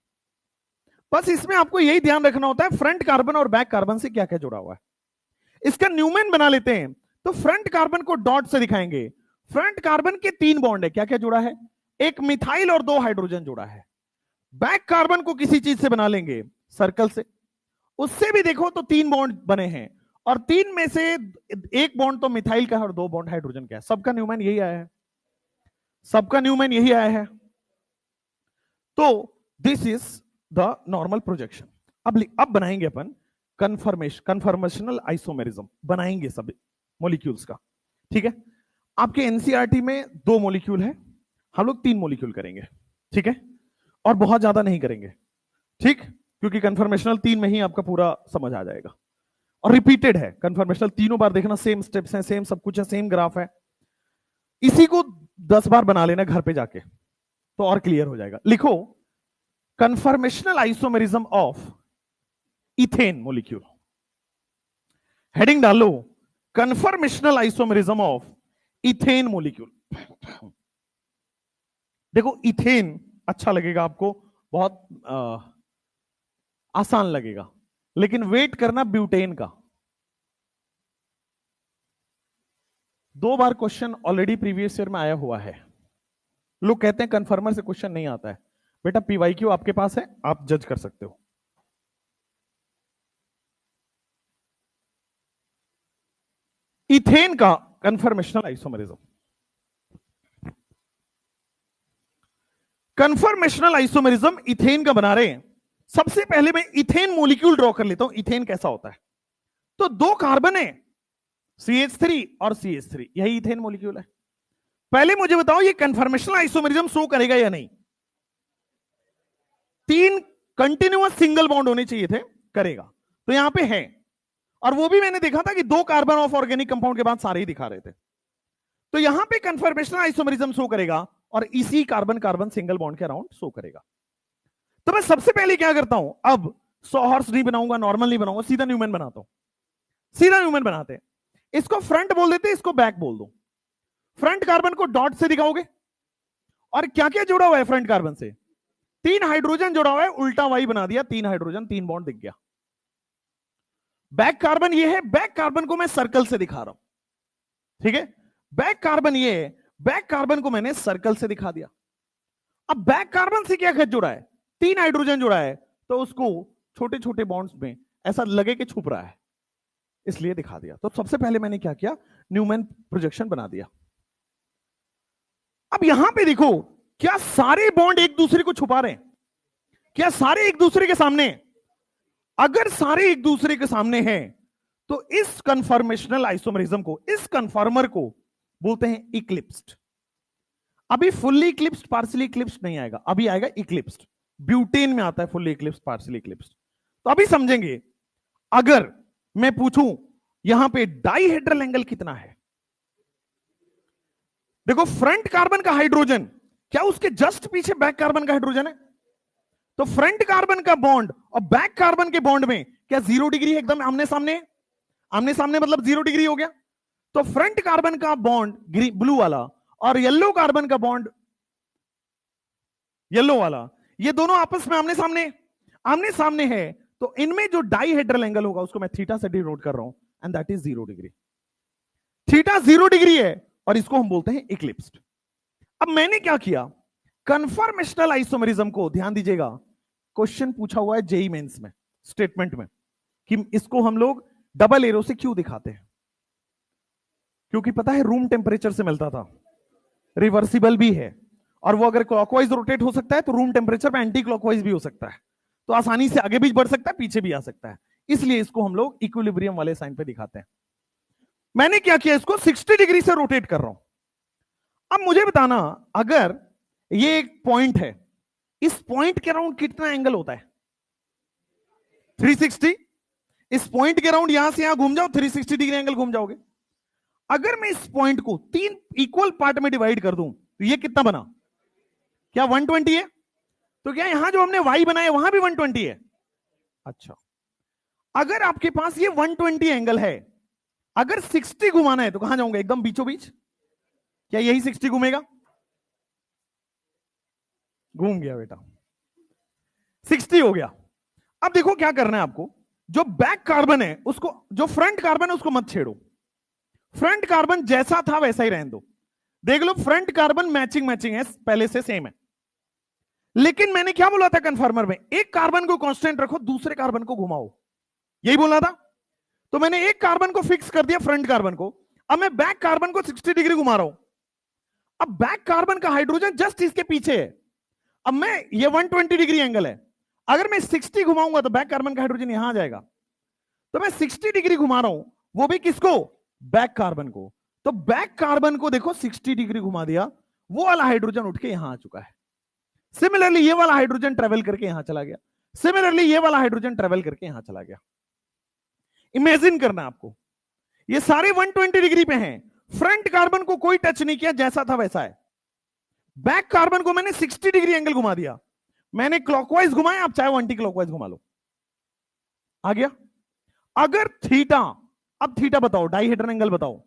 बस इसमें आपको यही ध्यान रखना होता है फ्रंट कार्बन और बैक कार्बन से क्या क्या जुड़ा हुआ है। इसका न्यूमेन बना लेते हैं, तो फ्रंट कार्बन को डॉट से दिखाएंगे, फ्रंट कार्बन के 3 बॉन्ड है, क्या क्या जुड़ा है, एक मिथाइल और 2 हाइड्रोजन जुड़ा है। बैक कार्बन को किसी चीज से बना लेंगे, सर्कल से, उससे भी देखो तो 3 बॉन्ड बने हैं, और 3 में से एक बॉन्ड तो मिथाइल का है और 2 बॉन्ड हाइड्रोजन का है। सबका न्यूमेन यही आया है, सबका न्यूमेन यही आया है। तो this is the normal projection. अब बनाएंगे अपन कन्फर्मेशनल आइसोमेरिज्म, बनाएंगे सब मॉलिक्यूल्स का, ठीक है। आपके एनसीईआरटी में 2 मॉलिक्यूल है, हम लोग 3 मॉलिक्यूल करेंगे, ठीक है, और बहुत ज्यादा नहीं करेंगे, ठीक, क्योंकि कन्फर्मेशनल 3 में ही आपका पूरा समझ आ जाएगा, और रिपीटेड है कन्फर्मेशनल, तीनों बार देखना, सेम स्टेप्स हैं, सेम सब कुछ है, सेम ग्राफ है। इसी को 10 बार बना लेना घर पे जाके, तो और क्लियर हो जाएगा। लिखो conformational isomerism of ethane molecule, heading डालो conformational isomerism of ethane molecule. देखो इथेन अच्छा लगेगा आपको, बहुत आसान लगेगा, लेकिन वेट करना ब्यूटेन का। 2 बार क्वेश्चन ऑलरेडी प्रीवियस ईयर में आया हुआ है। लोग कहते हैं कन्फर्मर से क्वेश्चन नहीं आता है, बेटा पीवाईक्यू आपके पास है, आप जज कर सकते हो। इथेन का conformational isomerism, conformational isomerism ethane का बना रहे हैं। सबसे पहले मैं इथेन मॉलिक्यूल ड्रॉ कर लेता हूं, इथेन कैसा होता है। तो 2 कार्बन है, CH3 और CH3, यही इथेन मॉलिक्यूल है। पहले मुझे बताओ ये कन्फर्मेशनल आइसोमेरिज्म शो करेगा या नहीं? 3 कंटिन्यूअस सिंगल बॉन्ड होने चाहिए थे, करेगा। तो यहां पे है, और वो भी मैंने देखा था कि 2 कार्बन ऑफ ऑर्गेनिक कंपाउंड के बाद सारे ही दिखा रहे थे। तो यहां पे कन्फर्मेशनल आइसोमेरिज्म शो करेगा और इसी कार्बन कार्बन सिंगल बॉन्ड के अराउंड शो करेगा। तो मैं सबसे पहले क्या करता हूं, अब सॉहर्स नहीं बनाऊंगा, नॉर्मल नहीं बनाऊंगा, सीधा न्यूमैन बनाता हूं। सीधा न्यूमैन बनाते हैं। इसको फ्रंट बोल देते, इसको बैक बोल दो। फ्रंट कार्बन को डॉट से दिखाओगे, और क्या क्या जुड़ा हुआ है फ्रंट कार्बन से? 3 हाइड्रोजन जुड़ा हुआ है, उल्टा वाई बना दिया, 3 हाइड्रोजन 3 बॉन्ड दिख गया। बैक कार्बन ये है, बैक कार्बन को मैं सर्कल से दिखा रहा हूं, ठीक है। बैक कार्बन ये है, बैक कार्बन को मैंने सर्कल से दिखा दिया। अब बैक कार्बन से क्या जुड़ा है? 3 हाइड्रोजन जुड़ा है, तो उसको छोटे छोटे बॉन्ड्स में ऐसा लगे कि छुप रहा है, इसलिए दिखा दिया। तो सबसे पहले मैंने क्या किया, न्यूमैन प्रोजेक्शन बना दिया। अब यहां पे देखो, क्या सारे बॉन्ड एक दूसरे को छुपा रहे हैं? क्या सारे एक दूसरे के सामने? अगर सारे एक दूसरे के सामने हैं तो इस कन्फर्मेशनल आइसोमेरिज्म को, इस कन्फर्मर को बोलते हैं इक्लिप्स्ड। अभी फुल्ली इक्लिप्स्ड पार्शियली इक्लिप्स्ड नहीं आएगा, अभी आएगा इक्लिप्स्ड। ब्यूटेन में आता है फुल्ली इक्लिप्स्ड पार्शियली इक्लिप्स्ड। तो अभी समझेंगे। अगर मैं पूछूं यहां पे डाइहेड्रल एंगल कितना है, देखो फ्रंट कार्बन का हाइड्रोजन, क्या उसके जस्ट पीछे बैक कार्बन का हाइड्रोजन है? तो फ्रंट कार्बन का बॉन्ड और बैक कार्बन के बॉन्ड में क्या 0 डिग्री है? एकदम आमने सामने। आमने सामने मतलब 0 डिग्री हो गया। तो फ्रंट कार्बन का बॉन्ड ब्लू वाला और येलो कार्बन का बॉन्ड येलो वाला, ये दोनों आपस में आमने सामने है। तो इनमें जो डाइहेड्रल एंगल होगा उसको मैं थीटा से डिनोट कर रहा हूं, and that is 0 degree. Theta 0 degree है और इसको हम बोलते हैं इक्लिप्स्ड। अब मैंने क्या किया, कन्फर्मेशनल आइसोमेरिज्म को, ध्यान दीजिएगा, क्वेश्चन पूछा हुआ है जेईई मेंस में, स्टेटमेंट में, कि इसको हम लोग डबल एरो से क्यों दिखाते हैं? क्योंकि पता है रूम टेम्परेचर से मिलता था, रिवर्सिबल भी है, और वो अगर क्लॉकवाइज रोटेट हो सकता है तो रूम टेम्परेचर पे एंटी क्लॉकवाइज भी हो सकता है, तो आसानी से आगे भी बढ़ सकता है, पीछे भी आ सकता है। इसलिए इसको हम लोग इक्विलिब्रियम वाले साइन पे दिखाते हैं। मैंने क्या किया, इसको 60 डिग्री से रोटेट कर रहा हूं। अब मुझे बताना, अगर ये एक पॉइंट है, इस पॉइंट के अराउंड कितना एंगल होता है? 360। इस पॉइंट के अराउंड यहां से यहां घूम जाओ, 360 डिग्री एंगल घूम जाओगे। अगर मैं इस पॉइंट को 3 इक्वल पार्ट में डिवाइड कर दूं तो ये कितना बना? क्या 120 है? तो क्या यहां जो हमने y बनाया वहां भी 120 है? अच्छा, अगर आपके पास ये 120 एंगल है, अगर 60 घुमाना है तो कहां जाऊंगा? एकदम बीचों बीच। क्या यही 60 घूमेगा? घूम गया बेटा, 60 हो गया। अब देखो क्या करना है आपको, जो बैक कार्बन है उसको, जो फ्रंट कार्बन है उसको मत छेड़ो। फ्रंट कार्बन जैसा था वैसा ही रहने दो। देख लो फ्रंट कार्बन मैचिंग है, पहले से सेम है। लेकिन मैंने क्या बोला था कन्फर्मर में, एक कार्बन को कांस्टेंट रखो, दूसरे कार्बन को घुमाओ, यही बोला था। तो मैंने एक कार्बन को फिक्स कर दिया, फ्रंट कार्बन को। अब मैं बैक कार्बन को 60 डिग्री घुमा रहा हूं। अब बैक कार्बन का हाइड्रोजन जस्ट इसके पीछे है। अब मैं, ये 120 डिग्री एंगल है, अगर मैं 60 घुमाऊंगा तो बैक कार्बन का हाइड्रोजन यहां आ जाएगा। तो मैं 60 डिग्री घुमा रहा हूं, वो भी किसको? बैक कार्बन को। तो बैक कार्बन को देखो 60 डिग्री घुमा दिया, वो वाला हाइड्रोजन उठ के यहां आ चुका है। सिमिलरली ये वाला हाइड्रोजन ट्रेवल करके यहां चला गया, सिमिलरली ये वाला हाइड्रोजन ट्रेवल करके यहां चला गया। इमेजिन करना आपको, ये सारे 120 डिग्री पे हैं, फ्रंट कार्बन को कोई टच नहीं किया, जैसा था वैसा है। बैक कार्बन को मैंने 60 डिग्री एंगल घुमा दिया, मैंने क्लॉकवाइज घुमाया, आप चाहे वो एंटी क्लॉकवाइज घुमा लो, आ गया। अगर थीटा, अब थीटा बताओ, डाइहेड्रल एंगल बताओ,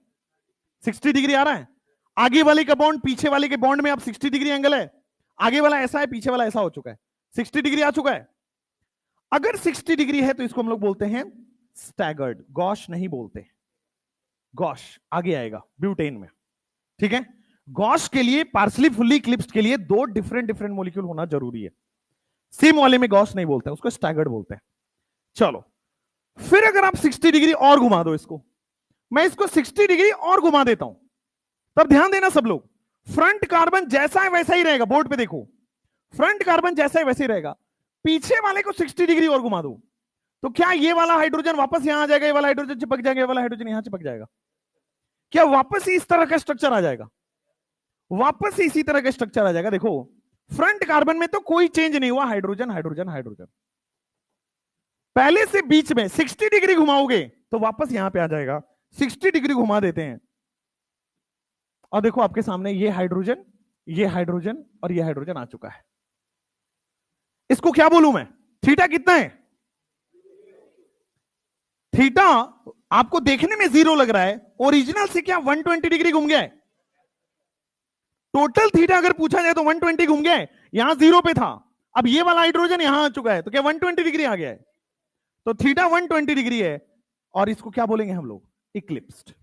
60 डिग्री आ रहा है। आगे वाले का बॉन्ड पीछे वाले के बॉन्ड में अब 60 डिग्री एंगल है, आगे वाला ऐसा है, पीछे वाला ऐसा हो चुका है, 60 डिग्री आ चुका है। अगर 60 डिग्री है तो इसको हम लोग बोलते हैं स्टैगर्ड, गॉश नहीं बोलते, गॉश आगे आएगा ब्यूटेन में, ठीक है। गॉश के लिए, पार्शियली फुल्ली इक्लिप्स्ड के लिए 2 डिफरेंट मॉलिक्यूल होना जरूरी है। सेम वाले में गॉश नहीं बोलते, उसको स्टैगर्ड बोलते हैं। चलो, फिर अगर आप 60 डिग्री और घुमा दो इसको, मैं इसको 60 डिग्री और घुमा देता हूं, तब ध्यान देना सब लोग, फ्रंट कार्बन जैसा है वैसा ही रहेगा। बोर्ड पे देखो, फ्रंट कार्बन जैसा है वैसे ही रहेगा, पीछे वाले को 60 डिग्री और घुमा दो तो क्या ये वाला हाइड्रोजन वापस यहां आ जाएगा, ये वाला हाइड्रोजन चिपक जाएगा, ये वाला हाइड्रोजन यहां चिपक जाएगा, क्या वापस ही इस तरह का स्ट्रक्चर आ जाएगा, वापस ही इसी तरह का स्ट्रक्चर आ जाएगा। देखो फ्रंट कार्बन में तो कोई चेंज नहीं हुआ, हाइड्रोजन हाइड्रोजन हाइड्रोजन, पहले से बीच में 60 डिग्री घुमाओगे तो वापस यहां पे आ जाएगा, 60 डिग्री घुमा देते हैं और देखो आपके सामने ये हाइड्रोजन, ये हाइड्रोजन और ये हाइड्रोजन आ चुका है। इसको क्या बोलूं मैं, थीटा कितना है, थीटा आपको देखने में 0 लग रहा है, ओरिजिनल से क्या 120 डिग्री घूम गया है, टोटल थीटा अगर पूछा जाए तो 120 घूम गया है, यहां 0 पे था, अब ये वाला हाइड्रोजन यहां आ चुका है तो क्या 120 डिग्री आ गया है, तो थीटा 120 डिग्री है और इसको क्या बोलेंगे हम लोग, इक्लिप्स्ड।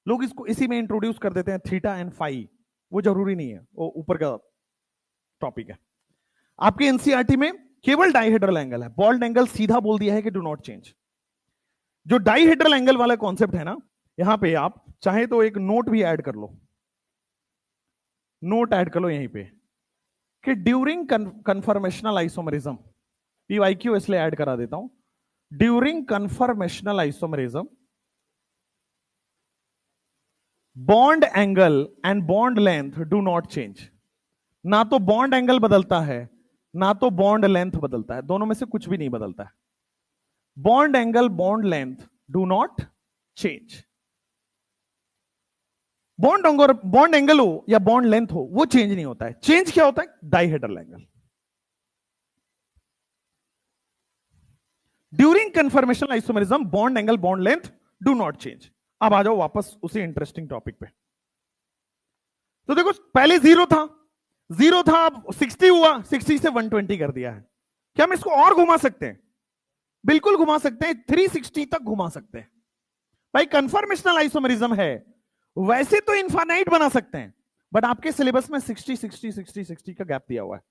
लोग इसको इसी में इंट्रोड्यूस कर देते हैं थीटा एंड फाई, वो जरूरी नहीं है, वो ऊपर का टॉपिक है। आपके एनसीईआरटी में केवल डाइहेड्रल एंगल है, बॉल्ड एंगल सीधा बोल दिया है कि डू नॉट चेंज। जो डाइहेड्रल एंगल वाला कॉन्सेप्ट है ना, यहां पे आप चाहे तो एक नोट भी ऐड कर लो, नोट ऐड कर लो यहीं पे कि ड्यूरिंग कन्फर्मेशनल आइसोमरिज्म, पीवाईक्यू इसलिए ऐड करा देता हूं, during conformational isomerism bond angle and bond length do not change. ना तो बॉन्ड एंगल बदलता है ना तो बॉन्ड लेंथ बदलता है, दोनों में से कुछ भी नहीं बदलता है। Bond angle bond length do not change. Bond angle हो या बॉन्ड लेंथ हो वो चेंज नहीं होता है, चेंज क्या होता है, dihedral angle. During conformational isomerism bond angle bond length do not change. अब आ जाओ वापस उसी इंटरेस्टिंग टॉपिक पे। तो देखो पहले 0 था, 0 था, अब 60 हुआ, 60 से 120 कर दिया है। क्या हम इसको और घुमा सकते हैं, बिल्कुल घुमा सकते हैं, 360 तक घुमा सकते हैं। भाई कन्फर्मेशनल आइसोमरिज्म है, वैसे तो इनफाइनाइट बना सकते हैं, बट आपके सिलेबस में 60 60 60 60 का गैप दिया हुआ है।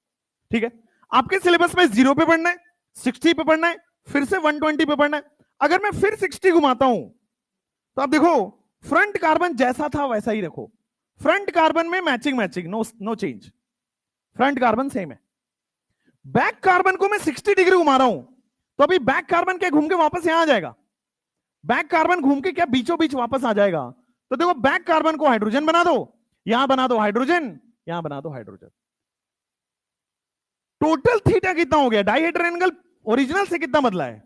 ठीक है, आपके सिलेबस में 0 पे पढ़ना है, 60 पे पढ़ना है, फिर से 120 पे पढ़ना है। अगर मैं फिर 60 घुमाता हूं तो आप देखो फ्रंट कार्बन जैसा था वैसा ही रखो, फ्रंट कार्बन में matching matching, no change, front carbon same है। बैक कार्बन को मैं 60 डिग्री घुमा रहा हूं तो अभी बैक कार्बन क्या घूम के वापस यहां आ जाएगा, बैक कार्बन घूम के क्या बीचों बीच वापस आ जाएगा। तो देखो बैक कार्बन को हाइड्रोजन बना दो, यहां बना दो हाइड्रोजन, यहां बना दो हाइड्रोजन। टोटल थीटा कितना हो गया, डाइहेड्रल एंगल ओरिजिनल से कितना बदला है,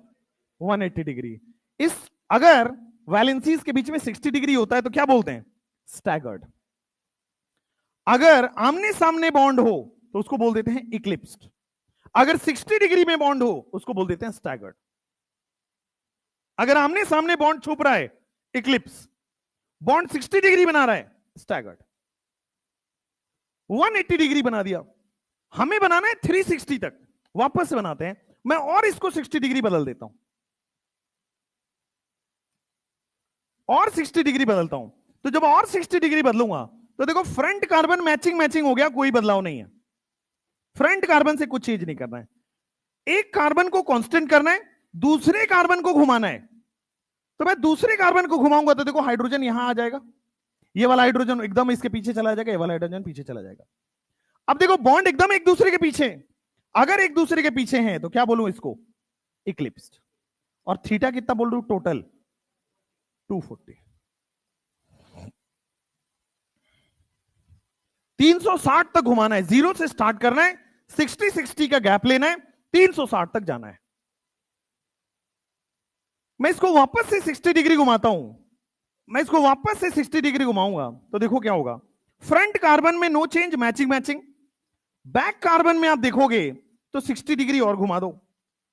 180 डिग्री। इस अगर वैलेंसीज के बीच में 60 डिग्री होता है तो क्या बोलते हैं, स्टैगर्ड। अगर आमने सामने बॉन्ड हो तो उसको बोल देते हैं इक्लिप्स्ड। अगर 60 डिग्री में बॉन्ड हो उसको बोल देते हैं स्टैगर्ड। अगर आमने सामने बॉन्ड छुप रहा है इक्लिप्स, बॉन्ड 60 डिग्री बना रहा है स्टैगर्ड। 180 डिग्री बना दिया, हमें बनाना है 360 तक, वापस से बनाते हैं। मैं और इसको 60 डिग्री बदल देता हूं, और 60 डिग्री बदलता हूं, तो जब और 60 डिग्री बदलूंगा तो देखो फ्रंट कार्बन मैचिंग मैचिंग हो गया, कोई बदलाव नहीं है, फ्रंट कार्बन से कुछ चेंज नहीं करना है। एक कार्बन को कांस्टेंट करना है, दूसरे कार्बन को घुमाना है। तो मैं दूसरे कार्बन को घुमाऊंगा तो देखो हाइड्रोजन यहां आ जाएगा, ये वाला हाइड्रोजन एकदम इसके पीछे चला जाएगा, ये वाला हाइड्रोजन पीछे चला जाएगा। अब देखो बॉन्ड एकदम एक दूसरे के पीछे, अगर एक दूसरे के पीछे हैं तो क्या बोलूं इसको, इक्लिप्स्ड। और थीटा कितना बोल रहा हूं, टोटल 240। 360 तक घुमाना है, 0 से स्टार्ट करना है, 60 60 का गैप लेना है, 360 तक जाना है। मैं इसको वापस से 60 डिग्री घुमाता हूं, मैं इसको वापस से 60 डिग्री घुमाऊंगा तो देखो क्या होगा, फ्रंट कार्बन में no change, matching matching. Back carbon में आप देखोगे तो 60 डिग्री और घुमा दो,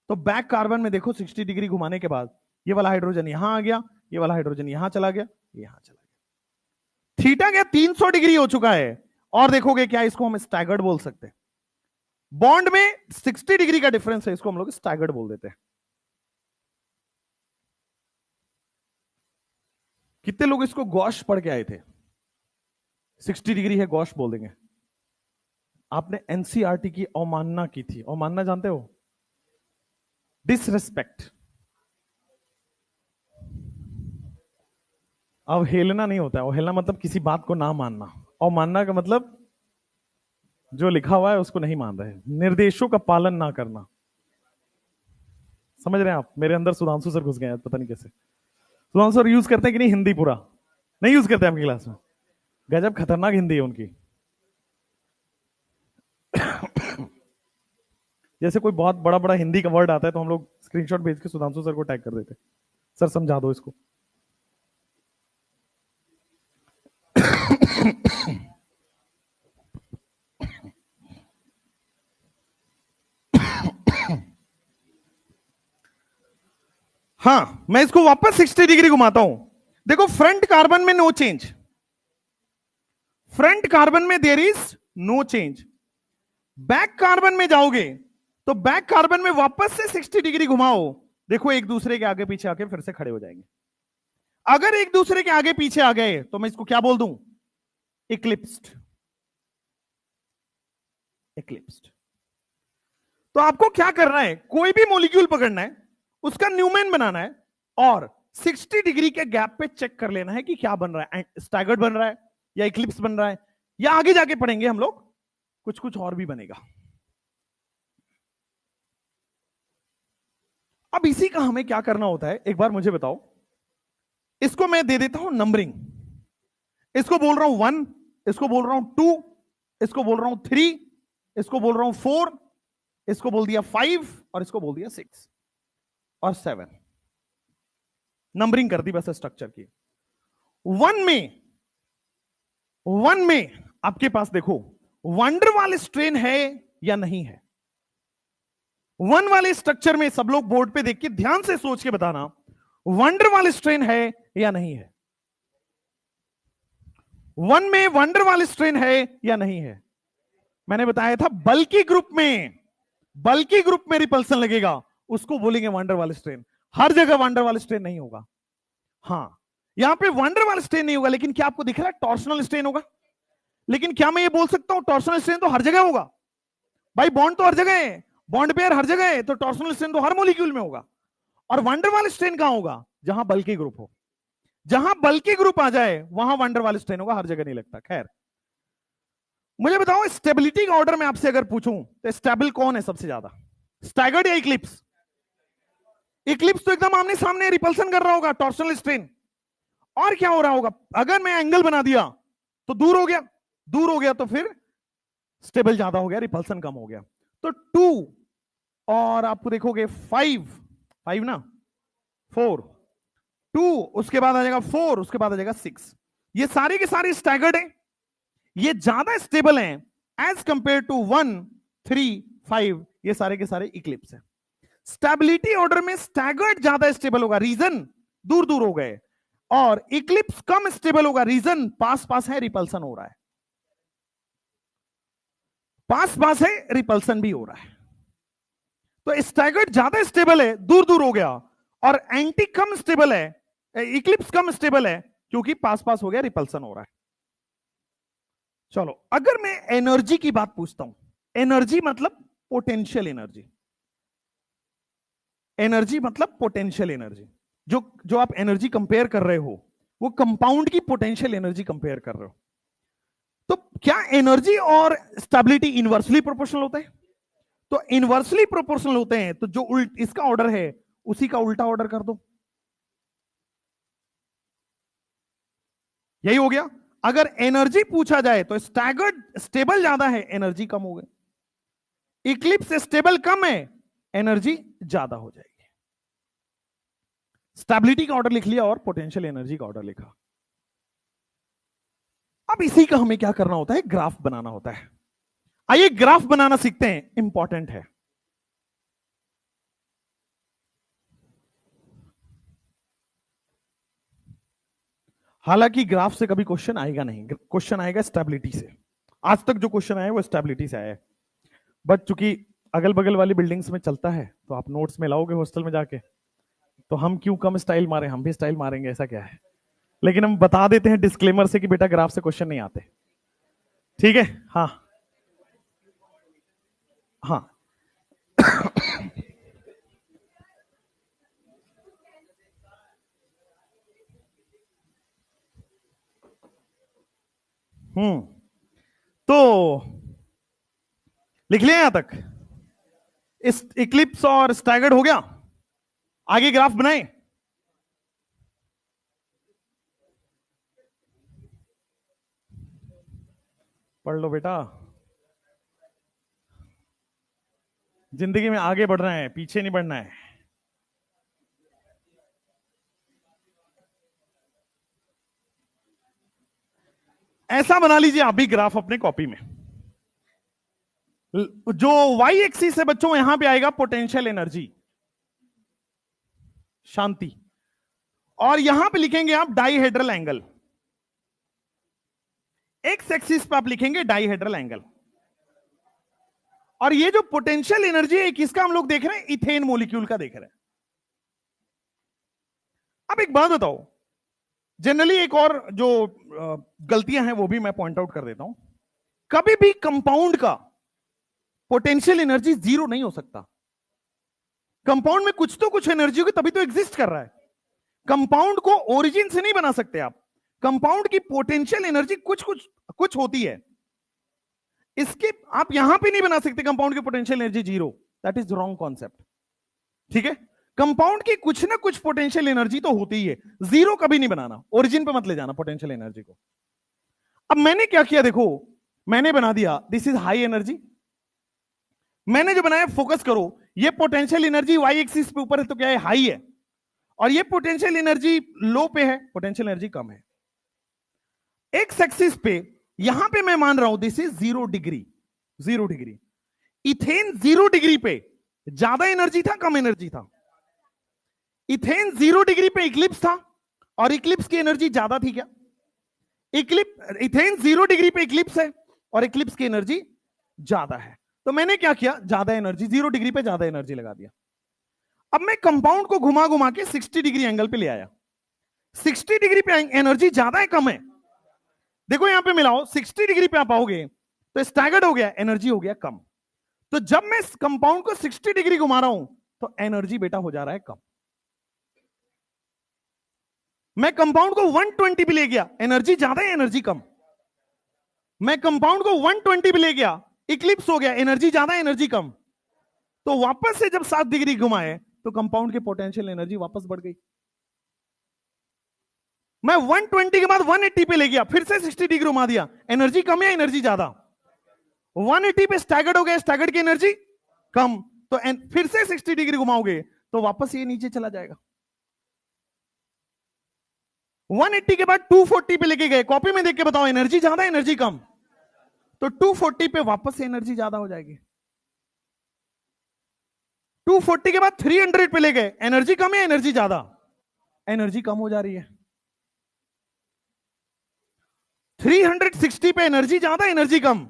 तो बैक कार्बन में देखो 60 डिग्री घुमाने के बाद ये वाला हाइड्रोजन यहां आ गया, ये वाला हाइड्रोजन यहां चला गया, यहां चला गया। थीटा क्या 300 डिग्री हो चुका है, और देखोगे क्या इसको हम स्टैगर्ड बोल सकते हैं। बॉन्ड में 60 डिग्री का डिफरेंस है, इसको हम लोग स्टैगर्ड बोल देते हैं। कितने लोग इसको गॉश पढ़ के आए थे, 60 डिग्री है गॉश बोल देंगे। आपने एनसीईआरटी की अवमानना की थी, अवमानना जानते हो, डिसरिस्पेक्ट। अवहेलना नहीं होता है, अवहेलना मतलब किसी बात को ना मानना, अवमानना का मतलब जो लिखा हुआ है उसको नहीं मान रहे, निर्देशों का पालन ना करना। समझ रहे हैं आप? मेरे अंदर सुधांशु सर घुस गए हैं, पता नहीं कैसे। सुधांशु सर यूज करते हैं कि नहीं हिंदी? पूरा नहीं यूज करते आपकी क्लास में? गजब खतरनाक हिंदी है उनकी। जैसे कोई बहुत बड़ा बड़ा हिंदी का वर्ड आता है तो हम लोग स्क्रीनशॉट भेज के सुधांशु सर को टैग कर देते, सर समझा दो इसको। हां, मैं इसको वापस 60 डिग्री घुमाता हूं। देखो फ्रंट कार्बन में नो चेंज, फ्रंट कार्बन में there is no change. Back carbon में जाओगे तो बैक कार्बन में वापस से 60 डिग्री घुमाओ, देखो एक दूसरे के आगे पीछे आके फिर से खड़े हो जाएंगे। अगर एक दूसरे के आगे पीछे आ गए तो मैं इसको क्या बोल दूं? इक्लिप्स्ड। इक्लिप्स्ड। तो आपको क्या करना है, कोई भी मॉलिक्यूल पकड़ना है, उसका न्यूमेन बनाना है और 60 डिग्री के गैप पे चेक कर लेना है कि क्या बन रहा है, स्टैगर्ड बन रहा है या इक्लिप्स बन रहा है, या आगे जाके पढ़ेंगे हम लोग कुछ कुछ और भी बनेगा। अब इसी का हमें क्या करना होता है, एक बार मुझे बताओ। इसको मैं दे देता हूं नंबरिंग, इसको बोल रहा हूं 1, इसको बोल रहा हूं 2, इसको बोल रहा हूं 3, इसको बोल रहा हूं 4, इसको बोल दिया 5 और इसको बोल दिया 6 और 7। नंबरिंग कर दी बस स्ट्रक्चर की। 1 में, 1 में आपके पास देखो वंडरवाल स्ट्रेन है या नहीं है। 1 वाले स्ट्रक्चर में सब लोग बोर्ड पे देख के ध्यान से सोच के बताना, वंडरवाल स्ट्रेन है या नहीं है। 1 में वंडरवाल स्ट्रेन है या नहीं है। मैंने बताया था बल्कि ग्रुप में, बल्कि ग्रुप में रिपल्सन लगेगा उसको बोलेंगे वंडरवाल स्ट्रेन। हर जगह वंडरवाल स्ट्रेन नहीं होगा। हां, यहां पे वंडरवाल स्ट्रेन नहीं होगा, लेकिन क्या आपको दिख रहा है टॉर्शनल स्ट्रेन होगा। लेकिन क्या मैं ये बोल सकता हूं टॉर्शनल स्ट्रेन तो हर जगह होगा? भाई बॉन्ड तो हर जगह है, बॉन्ड पेयर हर जगह है, तो टॉर्शनल स्ट्रेन तो हर मॉलिक्यूल में होगा। और वंडरवाल स्ट्रेन कहां होगा? जहां बल्कि ग्रुप हो। जहां बल्कि ग्रुप आ जाए वहां वंडरवाल स्ट्रेन होगा, हर जगह नहीं लगता। खैर मुझे बताओ स्टेबिलिटी का ऑर्डर में आपसे अगर पूछूं तो स्टेबल कौन है सबसे ज्यादा, स्टैगर्ड या इक्लिप्स? इक्लिप्स तो एकदम आमने सामने रिपल्सन कर रहा होगा, टॉर्शनल स्ट्रेन। और क्या हो रहा होगा, अगर मैं एंगल बना दिया तो दूर हो गया, दूर हो गया तो फिर स्टेबल ज्यादा हो गया, रिपल्सन कम हो गया। तो 2 और आपको देखोगे 5, 5 ना, 4, 2 उसके बाद आ जाएगा 4, उसके बाद आ जाएगा 6। ये सारे के सारे स्टैगर्ड हैं, ये ज्यादा स्टेबल हैं एज कंपेयर टू 1, 3, 5। ये सारे के सारे इक्लिप्स हैं। स्टेबिलिटी ऑर्डर में स्टैगर्ड ज्यादा स्टेबल होगा, रीजन दूर दूर हो गए, और इक्लिप्स कम स्टेबल होगा, रीजन पास पास है, रिपल्सन हो रहा है। पास पास है, रिपल्सन भी हो रहा है। तो स्टैगर्ड ज्यादा स्टेबल है, दूर दूर हो गया, और एंटी कम स्टेबल है, इक्लिप्स कम स्टेबल है क्योंकि पास पास हो गया, रिपल्सन हो रहा है। चलो अगर मैं एनर्जी की बात पूछता हूं, एनर्जी मतलब पोटेंशियल एनर्जी, एनर्जी मतलब पोटेंशियल एनर्जी। जो जो आप एनर्जी कंपेयर कर रहे हो वो कंपाउंड की पोटेंशियल एनर्जी कंपेयर कर रहे हो। तो क्या एनर्जी और स्टेबिलिटी इनवर्सली प्रोपोर्शनल होते हैं? तो इनवर्सली प्रोपोर्शनल होते हैं तो जो इसका ऑर्डर है उसी का उल्टा ऑर्डर कर दो, यही हो गया। अगर एनर्जी पूछा जाए तो स्टैगर्ड स्टेबल ज्यादा है, एनर्जी कम हो गई। इक्लिप्स स्टेबल कम है, एनर्जी ज्यादा हो जाएगी। स्टेबिलिटी का ऑर्डर लिख लिया और पोटेंशियल एनर्जी का ऑर्डर लिखा। अब इसी का हमें क्या करना होता है, ग्राफ बनाना होता है। आइए ग्राफ बनाना सीखते हैं, इंपॉर्टेंट है। हालांकि ग्राफ से कभी क्वेश्चन आएगा नहीं, क्वेश्चन आएगा स्टेबिलिटी से। आज तक जो क्वेश्चन आया वो स्टेबिलिटी से आया है, बट चूंकि अगल बगल वाली बिल्डिंग्स में चलता है तो आप नोट्स में लाओगे हॉस्टल में जाके, तो हम क्यों कम स्टाइल मारे, हम भी स्टाइल मारेंगे, ऐसा क्या है। लेकिन हम बता देते हैं डिस्क्लेमर से कि बेटा ग्राफ से क्वेश्चन नहीं आते, ठीक है। हाँ हाँ। तो लिख लिया यहां तक? इस इक्लिप्स और स्टैगर्ड हो गया, आगे ग्राफ बनाए। पढ़ लो बेटा, जिंदगी में आगे बढ़ना है, पीछे नहीं बढ़ना है। ऐसा बना लीजिए आप भी ग्राफ अपने कॉपी में। जो वाई एक्सिस है बच्चों, यहां पे आएगा पोटेंशियल एनर्जी, शांति, और यहां पे लिखेंगे आप डाइहेड्रल एंगल। एक्स एक्सिस पे आप लिखेंगे डाइहेड्रल एंगल। और ये जो पोटेंशियल एनर्जी है किसका हम लोग देख रहे हैं? इथेन मोलिक्यूल का देख रहे हैं। अब एक बात बताओ, जनरली एक और जो गलतियां हैं वो भी मैं पॉइंट आउट कर देता हूं। कभी भी कंपाउंड का पोटेंशियल एनर्जी जीरो नहीं हो सकता। कंपाउंड में कुछ तो कुछ एनर्जी होगी, तभी तो एग्जिस्ट कर रहा है। कंपाउंड को ओरिजिन से नहीं बना सकते आप। कंपाउंड की पोटेंशियल एनर्जी कुछ होती है, इसके आप यहां पे नहीं बना सकते कंपाउंड की potential energy zero. That is wrong concept, ठीक है? कंपाउंड की कुछ ना कुछ पोटेंशियल एनर्जी तो होती ही है, जीरो कभी नहीं बनाना, ओरिजिन पे मत ले जाना पोटेंशियल एनर्जी को। अब मैंने क्या किया देखो, मैंने बना दिया दिस इज हाई एनर्जी। मैंने जो बनाया, फोकस करो, ये पोटेंशियल एनर्जी वाई एक्सिस पे ऊपर है तो क्या है? हाई है। और ये पोटेंशियल एनर्जी लो पे है, पोटेंशियल एनर्जी कम है। एक्स एक्सिस पे यहां पे मैं मान रहा हूं this is 0 degree, 0 degree. Ethane 0 degree पे ज्यादा एनर्जी था, कम एनर्जी था? इथेन 0 डिग्री पे इक्लिप्स था, और इक्लिप्स की एनर्जी ज्यादा थी क्या? इथेन 0 डिग्री पे इक्लिप्स है और इक्लिप्स की एनर्जी ज्यादा है, तो मैंने क्या किया? ज्यादा एनर्जी, 0 डिग्री पे ज्यादा एनर्जी लगा दिया। अब मैं कंपाउंड को घुमा घुमा के 60 डिग्री एंगल पे ले आया। 60 डिग्री पे एनर्जी ज्यादा है, कम है? देखो यहां पे मिलाओ, 60 डिग्री पे आप आओगे तो स्टैगर्ड हो गया, एनर्जी हो गया कम। तो जब मैं कंपाउंड को 60 डिग्री घुमा रहा हूं तो एनर्जी बेटा हो जा रहा है कम। मैं कंपाउंड को 120 पे ले गया, एनर्जी ज्यादा है, एनर्जी कम? मैं कंपाउंड को 120 पे ले गया, इक्लिप्स हो गया, एनर्जी ज्यादा है, एनर्जी कम? तो वापस से जब 7 डिग्री घुमाए तो कंपाउंड की पोटेंशियल एनर्जी वापस बढ़ गई। मैं 120 के बाद 180 पे ले गया, फिर से 60 डिग्री घुमा दिया, एनर्जी कम या एनर्जी ज्यादा? 180 पे स्टैगर्ड हो गया, स्टैगर्ड की एनर्जी कम, तो फिर से 60 डिग्री घुमाओगे तो वापस ये नीचे चला जाएगा। 180 के बाद 240 पे लेके गए, कॉपी में देख के बताओ एनर्जी ज्यादा, एनर्जी कम? तो 240 पे वापस से एनर्जी ज्यादा हो जाएगी। 240 के बाद 300 पे ले गए, एनर्जी कम है, एनर्जी ज्यादा? एनर्जी कम हो जा रही है। 360 पे एनर्जी ज्यादा, एनर्जी कम?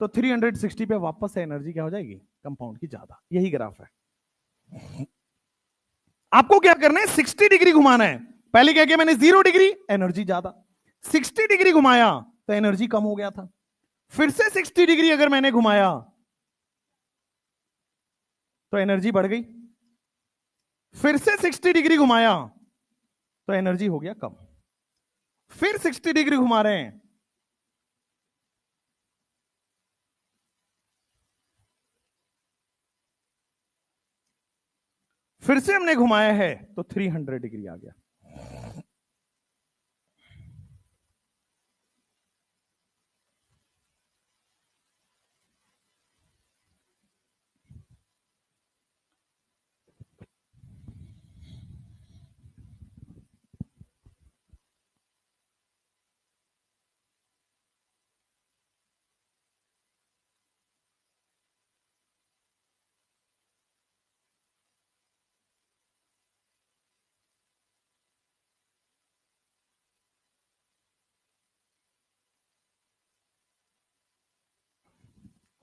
तो 360 पे वापस से एनर्जी क्या हो जाएगी? कंपाउंड की ज्यादा। यही ग्राफ है। आपको क्या करना है? 60 डिग्री घुमाना है। पहले क्या किया मैंने? 0 डिग्री, एनर्जी ज्यादा। 60 डिग्री घुमाया तो एनर्जी कम हो गया था, फिर से 60 डिग्री अगर मैंने घुमाया तो एनर्जी बढ़ गई, फिर से 60 डिग्री घुमाया तो एनर्जी हो गया कम, फिर 60 डिग्री घुमा रहे हैं, फिर से हमने घुमाया है तो 300 डिग्री आ गया।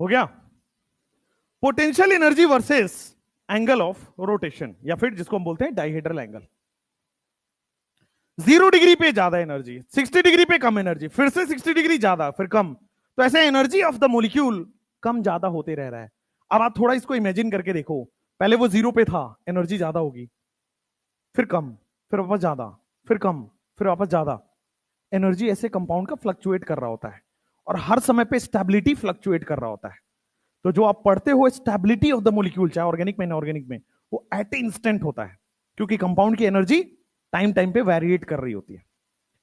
हो गया? Potential energy versus angle of rotation, या फिर जिसको हम बोलते हैं डाइहेड्रल एंगल। 0 डिग्री पे ज्यादा एनर्जी, 60 डिग्री पे कम एनर्जी, फिर से 60 डिग्री ज्यादा, फिर कम, तो ऐसे एनर्जी ऑफ द मॉलिक्यूल कम ज्यादा होते रह रहा है। अब आप थोड़ा इसको इमेजिन करके देखो, पहले वो 0 पे था, एनर्जी ज्यादा होगी, फिर कम, फिर वापस ज्यादा, फिर कम, फिर वापस ज्यादा। एनर्जी ऐसे कंपाउंड का फ्लक्चुएट कर रहा होता है, और हर समय पे स्टेबिलिटी फ्लक्चुएट कर रहा होता है। तो जो आप पढ़ते हो स्टेबिलिटी ऑफ द मोलिक्यूल, चाहे ऑर्गेनिक में इनऑर्गेनिक में, वो एट इंस्टेंट होता है, क्योंकि कंपाउंड की एनर्जी टाइम टाइम पे वेरिएट कर रही होती है।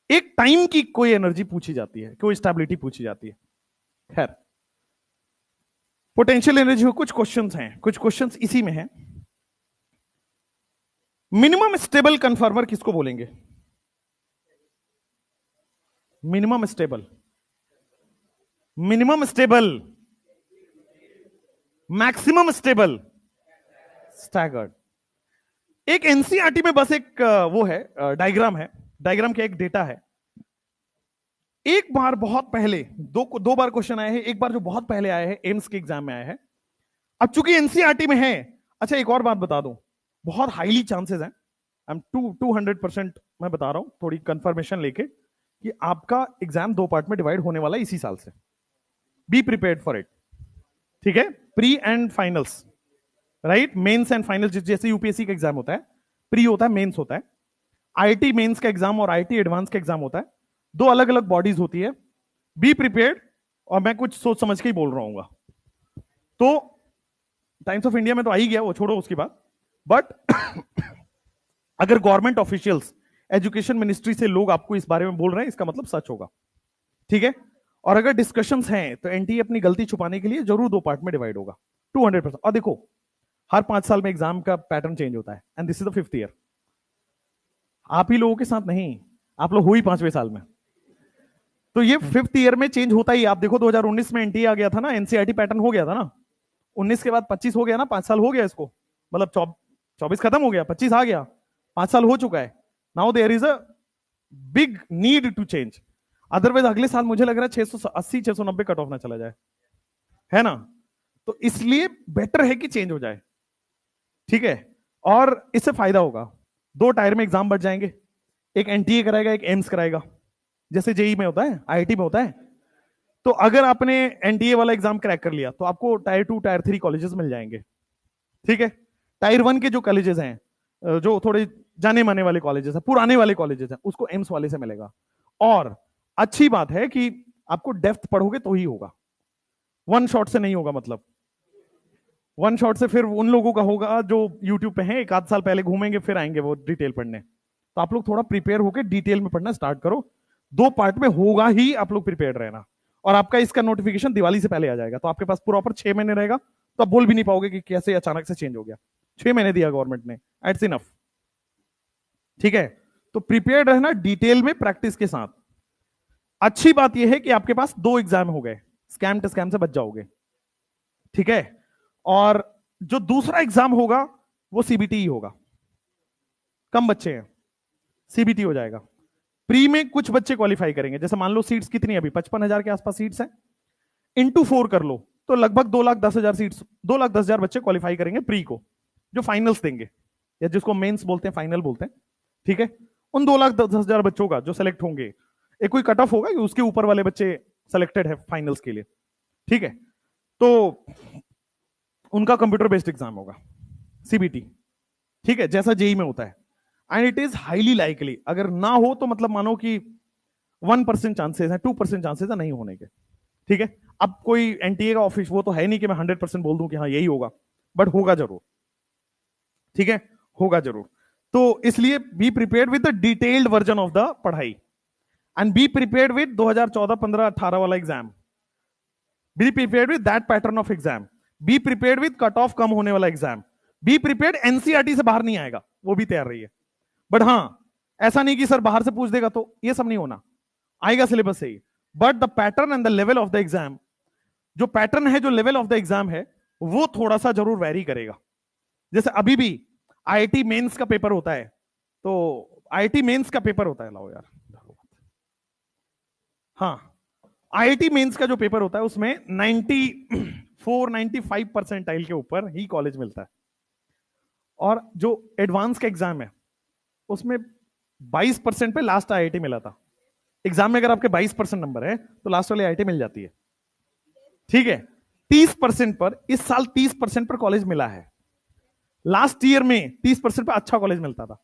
एक टाइम की कोई एनर्जी पूछी जाती है, कोई स्टेबिलिटी पूछी जाती है। खैर, पोटेंशियल एनर्जी में कुछ क्वेश्चंस हैं, कुछ क्वेश्चंस इसी में हैं। मिनिमम स्टेबल कन्फर्मर किसको बोलेंगे? Minimum stable, minimum stable, maximum stable, staggered. एक एनसीईआरटी में बस एक वो है, डायग्राम है, डायग्राम का एक डेटा है। एक बार बहुत पहले, दो बार क्वेश्चन आए हैं। एक बार जो बहुत पहले आया है, एम्स के एग्जाम में आया है। अब चूंकि एनसीईआरटी में है, अच्छा एक और बात बता दूं, बहुत हाईली चांसेस हैं, आई एम 200% मैं बता रहा हूं, थोड़ी कंफर्मेशन लेके, कि आपका एग्जाम 2 पार्ट में डिवाइड होने वाला है इसी साल से। बी प्रिपेयर्ड फॉर इट, ठीक है? Pre and finals, right? Mains and finals, जैसे यूपीएससी का एग्जाम होता है, प्री होता है, मेंस होता है। आईआईटी मेंस का एग्जाम और आईआईटी एडवांस का एग्जाम होता है, 2 अलग अलग बॉडीज होती है। बी प्रिपेयर्ड, और मैं कुछ सोच समझ के ही बोल रहा हूँ। तो टाइम्स ऑफ इंडिया में तो आ ही गया, वो छोड़ो उसकी बात। बट अगर गवर्नमेंट ऑफिशियल्स, एजुकेशन मिनिस्ट्री से लोग आपको इस बारे में बोल रहे हैं, इसका मतलब सच होगा, ठीक है? और अगर डिस्कशंस हैं तो एनटीए अपनी गलती छुपाने के लिए जरूर 2 पार्ट में डिवाइड होगा, 200%। और देखो, हर 5 साल में एग्जाम का पैटर्न चेंज होता है, and this is the 5th year. आप ही लोगों के साथ नहीं, आप लोग हो ही 5वें साल में, तो ये 5th ईयर में चेंज होता ही। आप देखो 2019 में एनटीए आ गया था ना, एनसीईआरटी पैटर्न हो गया था ना, 19 के बाद 25 हो गया ना, 5 साल हो गया इसको, मतलब 24 खत्म हो गया, 25 आ गया, 5 साल हो चुका है। Now there is a big need to change, otherwise अगले साल मुझे लग रहा है 680 690 कट ऑफ ना चला जाए, है ना? तो इसलिए बेटर है कि चेंज हो जाए, ठीक है? और इससे फायदा होगा, 2 टायर में एग्जाम बढ़ जाएंगे, एक एनटीए कराएगा, एक एम्स कराएगा, जैसे जेई में होता है, आईआईटी में होता है। तो अगर आपने एनटीए वाला एग्जाम क्रैक कर लिया तो आपको टायर 2 टायर 3 कॉलेजेस मिल जाएंगे, ठीक है? टायर 1 के जो कॉलेजेस हैं, जो थोड़े जाने माने वाले कॉलेजेस हैं, पुराने वाले कॉलेजेस हैं, उसको एम्स वाले से मिलेगा। और अच्छी बात है कि आपको डेप्थ पढ़ोगे तो ही होगा, वन शॉट से नहीं होगा। मतलब वन शॉट से फिर उन लोगों का होगा जो यूट्यूब पे हैं, 1 आध साल पहले घूमेंगे फिर आएंगे वो डिटेल पढ़ने। तो आप लोग थोड़ा प्रिपेयर होकर डिटेल में पढ़ना स्टार्ट करो, 2 पार्ट में होगा ही, आप लोग प्रिपेयर रहना। और आपका इसका नोटिफिकेशन दिवाली से पहले आ जाएगा, तो आपके पास प्रॉपर 6 महीने रहेगा, तो आप बोल भी नहीं पाओगे कि कैसे अचानक से चेंज हो गया। 6 महीने दिया गवर्नमेंट ने, इट्स इनफ, ठीक है? तो प्रिपेयर रहना डिटेल में, प्रैक्टिस के साथ। अच्छी बात यह है कि आपके पास 2 एग्जाम हो गए, स्कैम टू स्कैम से बच जाओगे, ठीक है? और जो दूसरा एग्जाम होगा वो सीबीटी ही होगा, कम बच्चे हैं, सीबीटी हो जाएगा। प्री में कुछ बच्चे क्वालिफाई करेंगे, जैसे मान लो सीट्स कितनी अभी 55,000 के आसपास सीट्स हैं, इंटू 4 कर लो तो लगभग 2,10,000 सीट्स, 2,10,000 बच्चे क्वालिफाई करेंगे प्री को, जो फाइनल्स देंगे, या जिसको मेंस बोलते हैं, फाइनल बोलते हैं, ठीक है? उन 2,10,000 बच्चों का जो सेलेक्ट होंगे, एक कोई कट ऑफ होगा कि उसके ऊपर वाले बच्चे सेलेक्टेड है फाइनल्स के लिए, ठीक है? तो उनका कंप्यूटर बेस्ड एग्जाम होगा, सीबीटी, ठीक है? जैसा जेई में होता है। And it is highly likely, अगर ना हो तो मतलब मानो कि 1% चांसेस है, 2% चांसेस है नहीं होने के, ठीक है? अब कोई एनटीए का ऑफिस वो तो है नहीं कि मैं 100% बोल दूं कि हाँ यही होगा, बट होगा जरूर, ठीक है? होगा जरूर। तो इसलिए be prepared with the detailed version of the पढ़ाई, एंड बी प्रिपेयर्ड विद 2014, 15, 18 वाला exam, be prepared with that pattern of exam, be prepared with cut off कम होने वाला एग्जाम, बी प्रिपेयर्ड एनसीईआरटी से बाहर नहीं आएगा, वो भी तैयार रही है। बट हाँ, ऐसा नहीं कि सर बाहर से पूछ देगा, तो ये सब नहीं होना, आएगा सिलेबस से ही। But the pattern and the level of the exam, जो पैटर्न है, जो लेवल ऑफ द एग्जाम है, वो थोड़ा सा जरूर वेरी करेगा। जैसे अभी भी आईआईटी मेंस का पेपर होता है, तो आईआईटी मेंस का पेपर होता है, लाओ यार, हाँ, आईआईटी मेंस का जो पेपर होता है उसमें 94-95 परसेंटाइल के ऊपर ही कॉलेज मिलता है। और जो एडवांस का एग्जाम है उसमें 22% पे लास्ट आईआईटी मिला था। एग्जाम में अगर आपके 22% नंबर है तो लास्ट वाली आईआईटी मिल जाती है, ठीक है? 30% पर, इस साल 30% पर कॉलेज मिला है, लास्ट ईयर में 30% पर अच्छा कॉलेज मिलता था,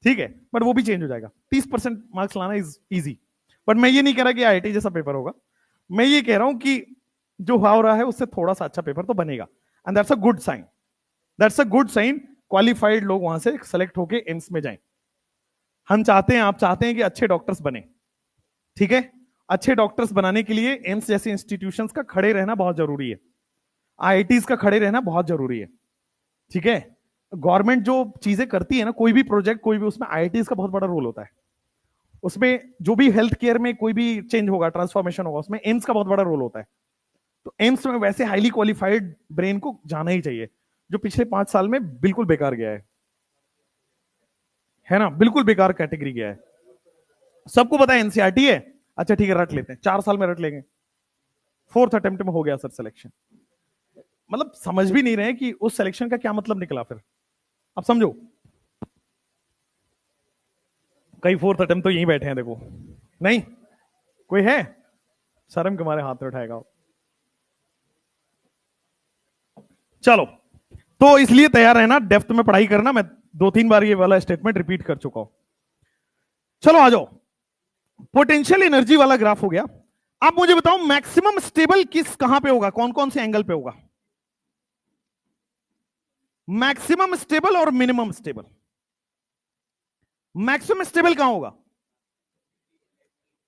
ठीक है? बट वो भी चेंज हो जाएगा, 30% मार्क्स लाना इज इजी। बट मैं ये नहीं कह रहा कि आईआईटी जैसा पेपर होगा, मैं ये कह रहा हूं कि जो हो रहा है उससे थोड़ा सा अच्छा पेपर तो बनेगा, and that's a good sign, that's a good sign. Qualified लोग वहां से सेलेक्ट होके एम्स में जाएं। हम चाहते हैं, आप चाहते हैं कि अच्छे डॉक्टर्स बने, ठीक है। अच्छे डॉक्टर्स बनाने के लिए एम्स जैसे इंस्टीट्यूशंस का खड़े रहना बहुत जरूरी है, आईआईटीज का खड़े रहना बहुत जरूरी है, ठीक है। गवर्नमेंट जो चीजें करती है ना, कोई भी प्रोजेक्ट, कोई भी, उसमें आईआईटीज का बहुत बड़ा रोल होता है। उसमें जो भी हेल्थ केयर में कोई भी चेंज होगा, ट्रांसफॉर्मेशन होगा, उसमें एम्स का बहुत बड़ा रोल होता है। तो एम्स में वैसे हाईली क्वालिफाइड ब्रेन को जाना ही चाहिए, जो पिछले 5 साल में बिल्कुल बेकार गया है ना, बिल्कुल बेकार कैटेगरी गया है। सबको पता है एनसीईआरटी है, अच्छा ठीक है रट लेते हैं, 4 साल में रट लेंगे, 4th अटेम्प्ट में हो गया सर सिलेक्शन। मतलब समझ भी नहीं रहे कि उस सिलेक्शन का क्या मतलब निकला फिर। अब समझो, कई 4th अटेम्प्ट तो यहीं बैठे हैं, देखो नहीं कोई है, शर्म के मारे हाथ में उठाएगा। चलो, तो इसलिए तैयार रहना, डेप्थ में पढ़ाई करना। मैं 2-3 बार ये वाला स्टेटमेंट रिपीट कर चुका हूं। चलो आ जाओ, पोटेंशियल एनर्जी वाला ग्राफ हो गया। अब मुझे बताओ मैक्सिमम स्टेबल किस कहां पे होगा, कौन कौन से एंगल पे होगा? मैक्सिमम स्टेबल और मिनिमम स्टेबल। मैक्सिमम स्टेबल कहां होगा?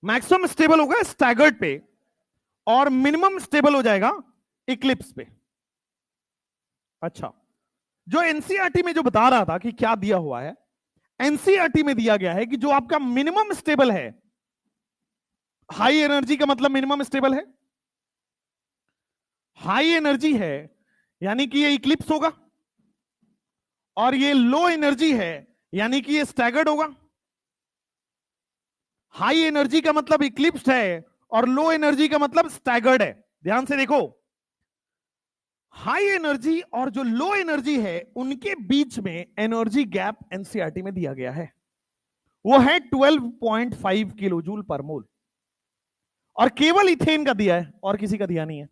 मैक्सिमम स्टेबल होगा स्टैगर्ड पे, और मिनिमम स्टेबल हो जाएगा इक्लिप्स पे। अच्छा, जो एनसीईआरटी में जो बता रहा था कि क्या दिया हुआ है, एनसीईआरटी में दिया गया है कि जो आपका मिनिमम स्टेबल है, हाई एनर्जी का मतलब मिनिमम स्टेबल है, हाई एनर्जी है यानी कि ये इक्लिप्स होगा, और ये लो एनर्जी है यानी कि ये स्टैगर्ड होगा। हाई एनर्जी का मतलब इक्लिप्स है, और लो एनर्जी का मतलब स्टैगर्ड है। ध्यान से देखो, हाई एनर्जी और जो लो एनर्जी है उनके बीच में एनर्जी गैप एनसीईआरटी में दिया गया है, वो है 12.5 किलो जूल पर मोल, और केवल इथेन का दिया है और किसी का दिया नहीं है।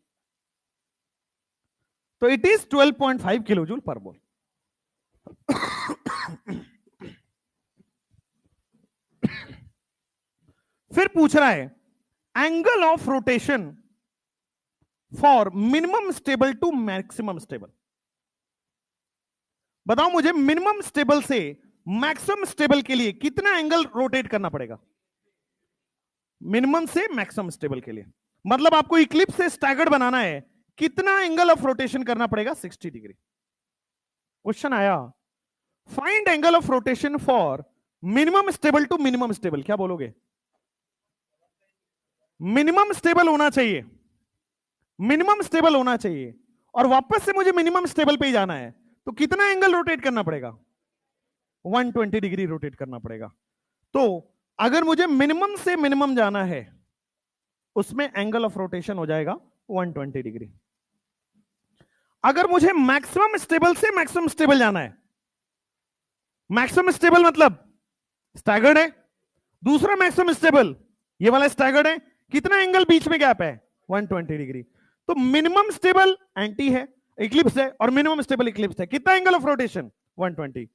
तो इट इज 12.5 किलो जूल पर मोल। फिर पूछ रहा है angle of rotation for minimum stable to maximum stable. बताओ मुझे, मिनिमम स्टेबल से मैक्सिमम स्टेबल के लिए कितना एंगल रोटेट करना पड़ेगा? मिनिमम से मैक्सिमम स्टेबल के लिए मतलब आपको इक्लिप्स से स्टैगर्ड बनाना है, कितना एंगल ऑफ रोटेशन करना पड़ेगा? 60 डिग्री। क्वेश्चन आया, find angle of rotation for minimum stable to minimum stable. क्या बोलोगे? मिनिमम स्टेबल होना चाहिए, मिनिमम स्टेबल होना चाहिए, और वापस से मुझे मिनिमम स्टेबल पे ही जाना है, तो कितना एंगल रोटेट करना पड़ेगा? 120 डिग्री रोटेट करना पड़ेगा। तो अगर मुझे मिनिमम से मिनिमम जाना है, उसमें एंगल ऑफ रोटेशन हो जाएगा 120 डिग्री। अगर मुझे मैक्सिमम स्टेबल से मैक्सिमम स्टेबल जाना है, मैक्सिमम स्टेबल मतलब स्टैगर्ड है, दूसरा मैक्सिमम स्टेबल ये वाला स्टैगर्ड है, कितना एंगल बीच में गैप है? 120 डिग्री। तो मिनिमम स्टेबल एंटी है, इक्लिप्स है, और मिनिमम स्टेबल इक्लिप्स है, कितना एंगल ऑफ रोटेशन? 120।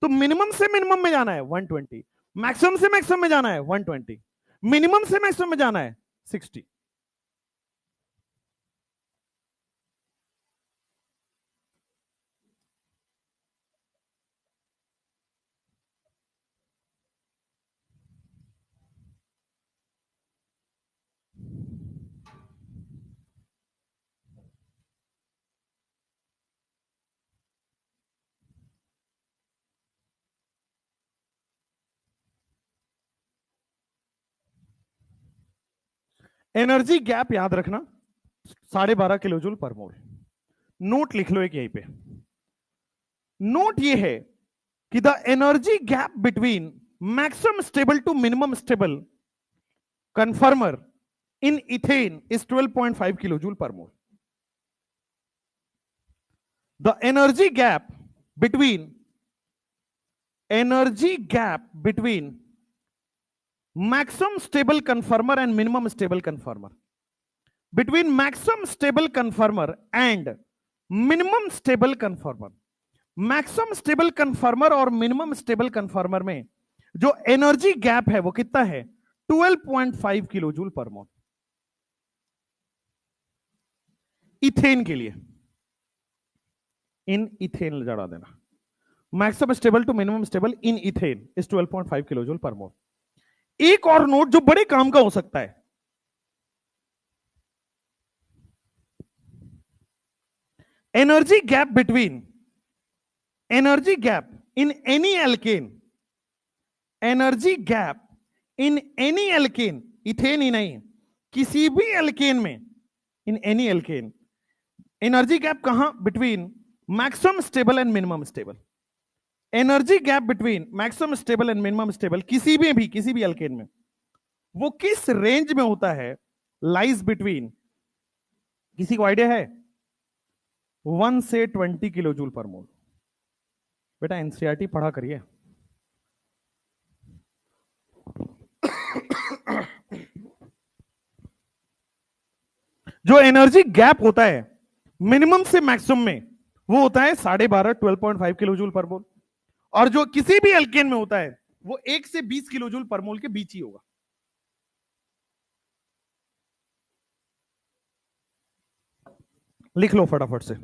तो मिनिमम से मिनिमम में जाना है 120, मैक्सिमम से मैक्सिमम में जाना है 120, मिनिमम से मैक्सिमम में जाना है 60। एनर्जी गैप याद रखना 12.5 किलो जूल पर मोल। नोट लिख लो एक यहीं पे, नोट ये है कि the energy gap between maximum stable to minimum stable conformer in ethane is 12.5 kilojoule per mole. The energy gap between maximum stable conformer and minimum stable conformer, between maximum stable conformer and minimum stable conformer, maximum stable कन्फर्मर और minimum stable कन्फर्मर में जो energy gap है वो कितना है? 12.5 kilo joule पर मोल। Ethane के लिए इन इथेन लगा देना, maximum stable to minimum stable in ethane is 12.5 kilojoule per mole. एक और नोट जो बड़े काम का हो सकता है, energy gap between, energy gap in any alkane, energy gap in any alkane, ethane ही नहीं किसी भी एल्केन में, in any alkane, energy gap कहां, between maximum stable and minimum stable, energy gap between maximum stable and minimum stable किसी भी alkane में, वो किस रेंज में होता है, लाइज बिटवीन, किसी को आइडिया है, 1 से 20 किलोजूल पर मोल। बेटा एनसीईआरटी पढ़ा करिए। जो एनर्जी गैप होता है मिनिमम से मैक्सिमम में, वो होता है 12.5 12.5 किलोजूल पर मोल, और जो किसी भी एल्केन में होता है वो 1 से 20 किलोजूल पर मोल के बीच ही होगा। लिख लो फटाफट से।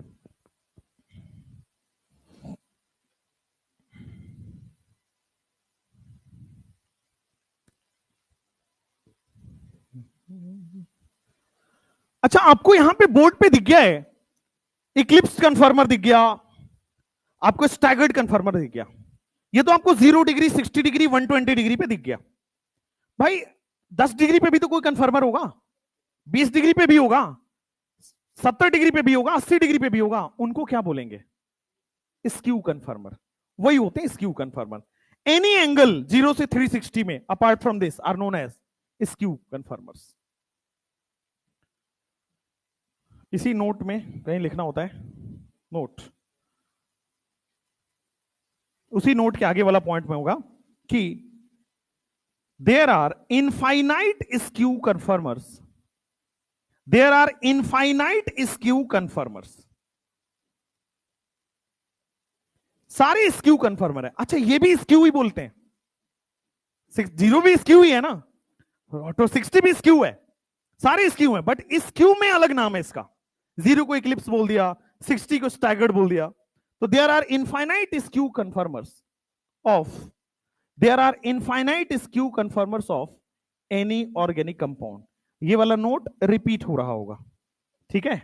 अच्छा, आपको यहां पे बोर्ड पे दिख गया है इक्लिप्स कन्फर्मर दिख गया, आपको स्टैगर्ड कन्फर्मर दिख गया, ये तो आपको 0 डिग्री 60 डिग्री 120 डिग्री पे दिख गया। भाई 10 डिग्री पे भी तो कोई कन्फर्मर होगा, 20 डिग्री पे भी होगा, 70 डिग्री पे भी होगा, 80 डिग्री पे भी होगा, उनको क्या बोलेंगे, स्क्यू कन्फर्मर। वही होते हैं स्क्यू कन्फर्मर। एनी एंगल 0 से 360 में apart from this are known as skew conformers. इसी नोट में कहीं लिखना होता है, नोट, उसी नोट के आगे वाला पॉइंट में होगा कि there are infinite skew conformers, there are infinite skew conformers, सारे स्क्यू कन्फर्मर है। अच्छा, ये भी स्क्यू ही बोलते हैं, 0 भी स्क्यू ही है ना, तो 60 भी स्क्यू है, सारे स्क्यू है, बट स्क्यू में अलग नाम है इसका। 0 को इक्लिप्स बोल दिया, 60 को स्टैगर्ड बोल दिया। तो there are infinite skew conformers of, there are infinite skew conformers of any organic compound. ये वाला नोट रिपीट हो रहा होगा, ठीक है,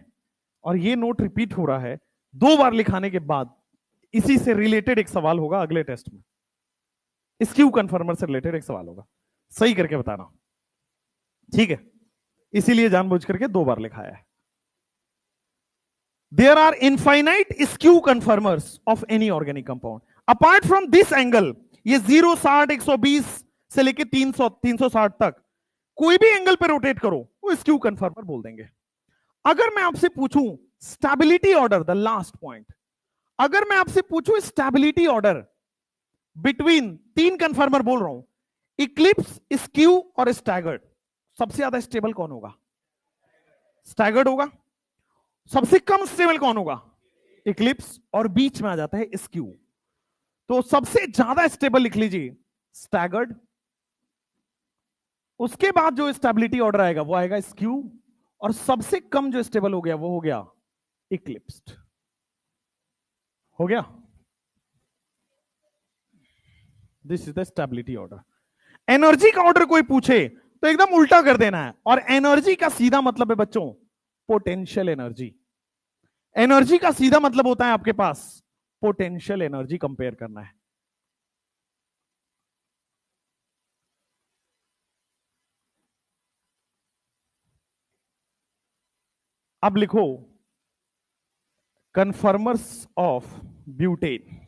और ये नोट रिपीट हो रहा है 2 बार लिखाने के बाद। इसी से रिलेटेड एक सवाल होगा अगले टेस्ट में, स्क्यू कन्फर्मर से रिलेटेड एक सवाल होगा, सही करके बताना, ठीक है, इसीलिए जानबूझ करके 2 बार लिखाया है। There are infinite skew conformers of any organic compound. Apart from this angle, ये 0, 60, 120 से लेके 300, 360 तक कोई भी एंगल पे रोटेट करो वो स्क्यू कन्फर्मर बोल देंगे। अगर मैं आपसे पूछूं stability order, the last point, अगर मैं आपसे पूछूं स्टेबिलिटी ऑर्डर बिटवीन 3 कन्फर्मर बोल रहा हूं, इक्लिप्स, स्क्यू और स्टैगर्ड, सबसे ज्यादा स्टेबल कौन होगा, स्टैगर्ड होगा। सबसे कम स्टेबल कौन होगा, इक्लिप्स, और बीच में आ जाता है स्क्यू। तो सबसे ज्यादा स्टेबल लिख लीजिए स्टैगर्ड, उसके बाद जो स्टेबिलिटी ऑर्डर आएगा वो आएगा स्क्यू, और सबसे कम जो स्टेबल हो गया वो हो गया इक्लिप्स्ड। हो गया, this is the stability order. Energy का ऑर्डर कोई पूछे तो एकदम उल्टा कर देना है, और एनर्जी का सीधा मतलब है बच्चों पोटेंशियल एनर्जी। एनर्जी का सीधा मतलब होता है आपके पास पोटेंशियल एनर्जी कंपेयर करना है। अब लिखो कन्फर्मर्स ऑफ ब्यूटेन।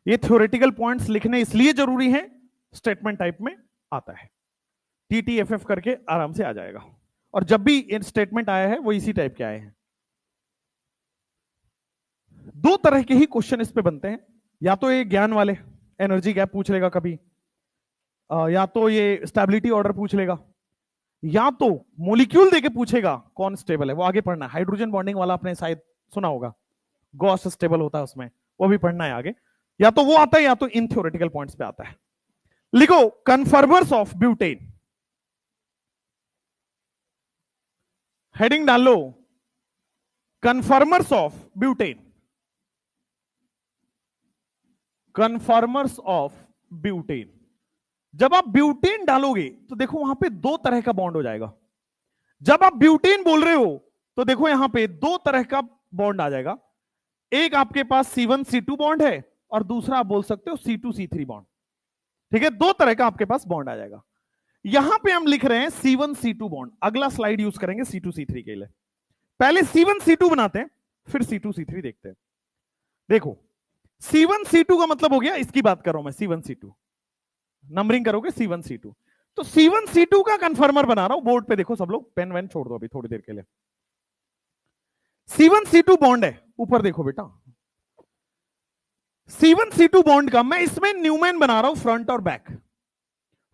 ये थ्योरेटिकल पॉइंट्स लिखने इसलिए जरूरी है, स्टेटमेंट टाइप में आता है, TTFF करके आराम से आ जाएगा, और जब भी स्टेटमेंट आया है वो इसी टाइप के आए हैं। 2 तरह के ही क्वेश्चन इस पे बनते हैं, या तो ये ज्ञान वाले एनर्जी गैप पूछ लेगा कभी, या तो ये स्टेबिलिटी ऑर्डर पूछ लेगा, या तो मॉलिक्यूल देके पूछेगा कौन स्टेबल है, वो आगे पढ़ना है। हाइड्रोजन बॉन्डिंग वाला आपने शायद सुना होगा, गॉस स्टेबल होता है उसमें, वो भी पढ़ना है आगे। या तो वो आता है या तो इन थ्योरेटिकल पॉइंट्स पे आता है। लिखो कन्फर्मर्स ऑफ ब्यूटेन, हेडिंग डाल लो conformers of butane. Conformers of butane. जब आप ब्यूटेन डालोगे तो देखो वहां पे दो तरह का बॉन्ड हो जाएगा। जब आप ब्यूटेन बोल रहे हो तो देखो यहां पे दो तरह का बॉन्ड आ जाएगा। एक आपके पास C1C2 बॉन्ड है और दूसरा आप बोल सकते हो C2C3 बॉन्ड। ठीक है, दो तरह का आपके पास बॉन्ड आ जाएगा। यहां पे हम लिख रहे हैं C1C2 बॉन्ड। अगला स्लाइड यूज करेंगे C2C3 के लिए। पहले C1C2 बनाते हैं, फिर C2C3 देखते हैं। देखो C1C2 का मतलब हो गया, इसकी बात कर रहा हूं मैं, C1C2 नंबरिंग करोगे C1C2। तो C1C2 का कंफर्मर बना रहा हूं। बोर्ड पे देखो सब लोग, पेन वेन छोड़ दो अभी थोड़ी देर के लिए। C1C2 बॉन्ड है, ऊपर देखो बेटा। C1C2 बॉन्ड का मैं इसमें न्यूमैन बना रहा हूं, फ्रंट और बैक।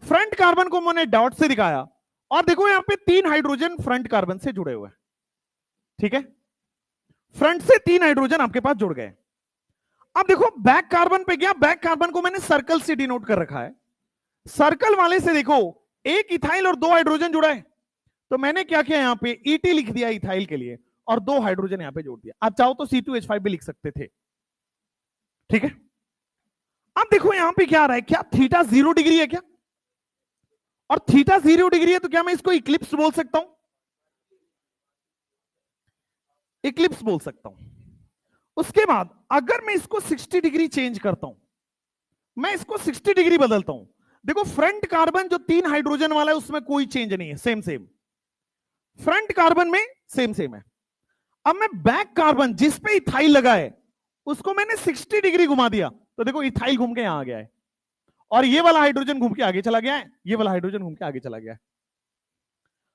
फ्रंट कार्बन को मैंने डॉट से दिखाया और देखो यहां पे 3 हाइड्रोजन फ्रंट कार्बन से जुड़े हुए हैं। ठीक है, फ्रंट से 3 हाइड्रोजन आपके पास जुड़ गए। अब देखो बैक कार्बन पे गया, बैक कार्बन को मैंने सर्कल से डिनोट कर रखा है। सर्कल वाले से देखो एक इथाइल और 2 हाइड्रोजन जुड़ा है, तो मैंने क्या किया यहां पे ET लिख दिया इथाइल के लिए और 2 हाइड्रोजन यहां पे जोड़ दिया। आप चाहो तो C2H5 भी लिख सकते थे। ठीक है, अब देखो यहां पे क्या आ रहा है, क्या थीटा 0 डिग्री है क्या? और थीटा 0 डिग्री है तो क्या मैं इसको इक्लिप्स बोल सकता हूं? इक्लिप्स बोल सकता हूं। उसके बाद अगर मैं इसको 60 डिग्री चेंज करता हूं, मैं इसको 60 डिग्री बदलता हूं, देखो फ्रंट कार्बन जो 3 हाइड्रोजन वाला है उसमें कोई चेंज नहीं है, सेम सेम। फ्रंट कार्बन में सेम सेम है। अब मैं बैक कार्बन जिस पे इथाइल लगा है उसको मैंने 60 डिग्री घुमा दिया, तो देखो इथाइल घूम के यहां आ गया है और ये वाला हाइड्रोजन घूम के आगे चला गया है, ये वाला हाइड्रोजन घूम के आगे चला गया है।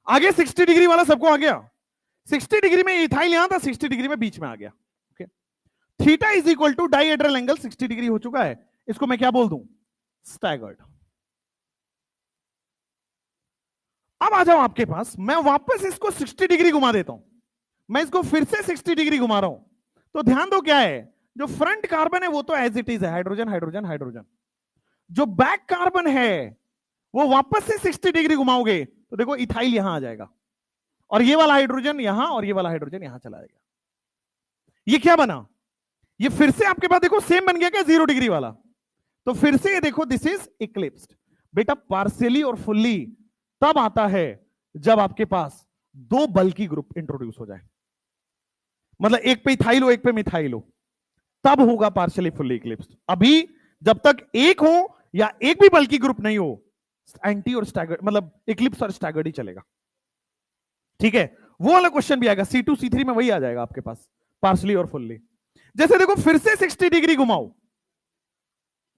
आगे 60 डिग्री वाला सबको आ गया। 60 डिग्री में इथाइल यहां था, 60 डिग्री में बीच में आ गया। Okay, theta is equal to dihedral angle 60 degree हो चुका है। इसको मैं क्या बोल दूं? स्टैगर्ड। अब आ जाओ आपके पास, मैं वापस इसको 60 डिग्री घुमा देता हूं। मैं इसको फिर से 60 डिग्री घुमा रहा हूं, तो ध्यान दो क्या है, जो फ्रंट कार्बन है वो तो एज इट इज है, हाइड्रोजन हाइड्रोजन हाइड्रोजन। जो बैक कार्बन है वो वापस से 60 डिग्री घुमाओगे तो देखो इथाइल यहां आ जाएगा और ये वाला हाइड्रोजन यहां और ये वाला हाइड्रोजन यहां चला जाएगा। ये क्या बना? ये फिर से आपके पास देखो सेम बन गया क्या 0 डिग्री वाला? तो फिर से ये देखो दिस इज इक्लिप्स्ड। बेटा पार्शियली और फुल्ली तब आता है जब आपके पास 2 बल्की ग्रुप इंट्रोड्यूस हो जाए, मतलब एक पे इथाइल हो एक पे मिथाइल हो, तब होगा पार्शियली फुल्ली इक्लिप्स्ड। अभी जब तक एक हो या एक भी बल्की ग्रुप नहीं हो, एंटी और स्टैगर्ड मतलब इक्लिप्स और स्टैगर्ड ही चलेगा। ठीक है, वो वाला क्वेश्चन भी आएगा C2C3 में, वही आ जाएगा आपके पास पार्शियली और फुल्ली। जैसे देखो फिर से 60 डिग्री घुमाओ,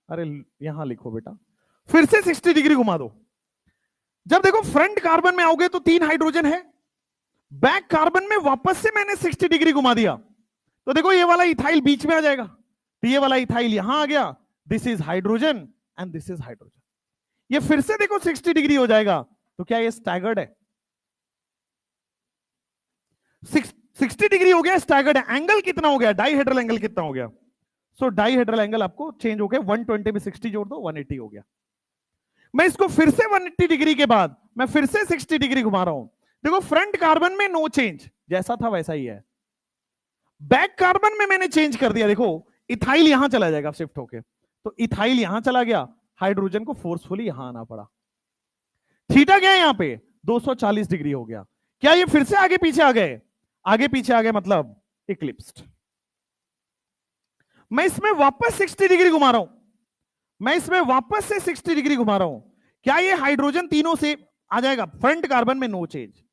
अरे यहां लिखो बेटा, फिर से 60 डिग्री घुमा दो। जब देखो फ्रंट कार्बन में आओगे तो 3 हाइड्रोजन है, बैक कार्बन में वापस से मैंने 60 डिग्री घुमा दिया, तो देखो ये वाला इथाइल बीच में आ जाएगा, तो ये वाला इथाइल यहां आ गया, this is hydrogen and this is hydrogen. ये फिर से देखो 60 डिग्री हो जाएगा, तो क्या ये स्टैगर्ड है? 60 डिग्री हो गया, स्टैगर्ड है। एंगल कितना हो गया? डाइहेड्रल एंगल कितना हो गया? सो डाइहेड्रल एंगल आपको चेंज हो गया, 120 में 60 जोड़ दो 180 हो गया। मैं इसको फिर से 180 डिग्री के बाद मैं फिर से 60 डिग्री घुमा रहा हूं, देखो फ्रंट कार्बन में नो चेंज, जैसा था वैसा ही है। बैक कार्बन में मैंने चेंज कर दिया, देखो इथाइल यहां चला जाएगा शिफ्ट होके, तो इथाइल यहां चला गया, हाइड्रोजन को फोर्सफुली यहां आना पड़ा। थीटा क्या है यहां पे? 240 डिग्री हो गया। क्या ये फिर से आगे पीछे आ गए? आगे पीछे आ गए मतलब इक्लिप्स्ड। मैं इसमें वापस 60 डिग्री घुमा रहा हूं, मैं इसमें वापस से 60 डिग्री घुमा रहा हूं, क्या ये हाइड्रोजन तीनों से आ जाएगा? फ्रंट कार्बन में नो चेंज।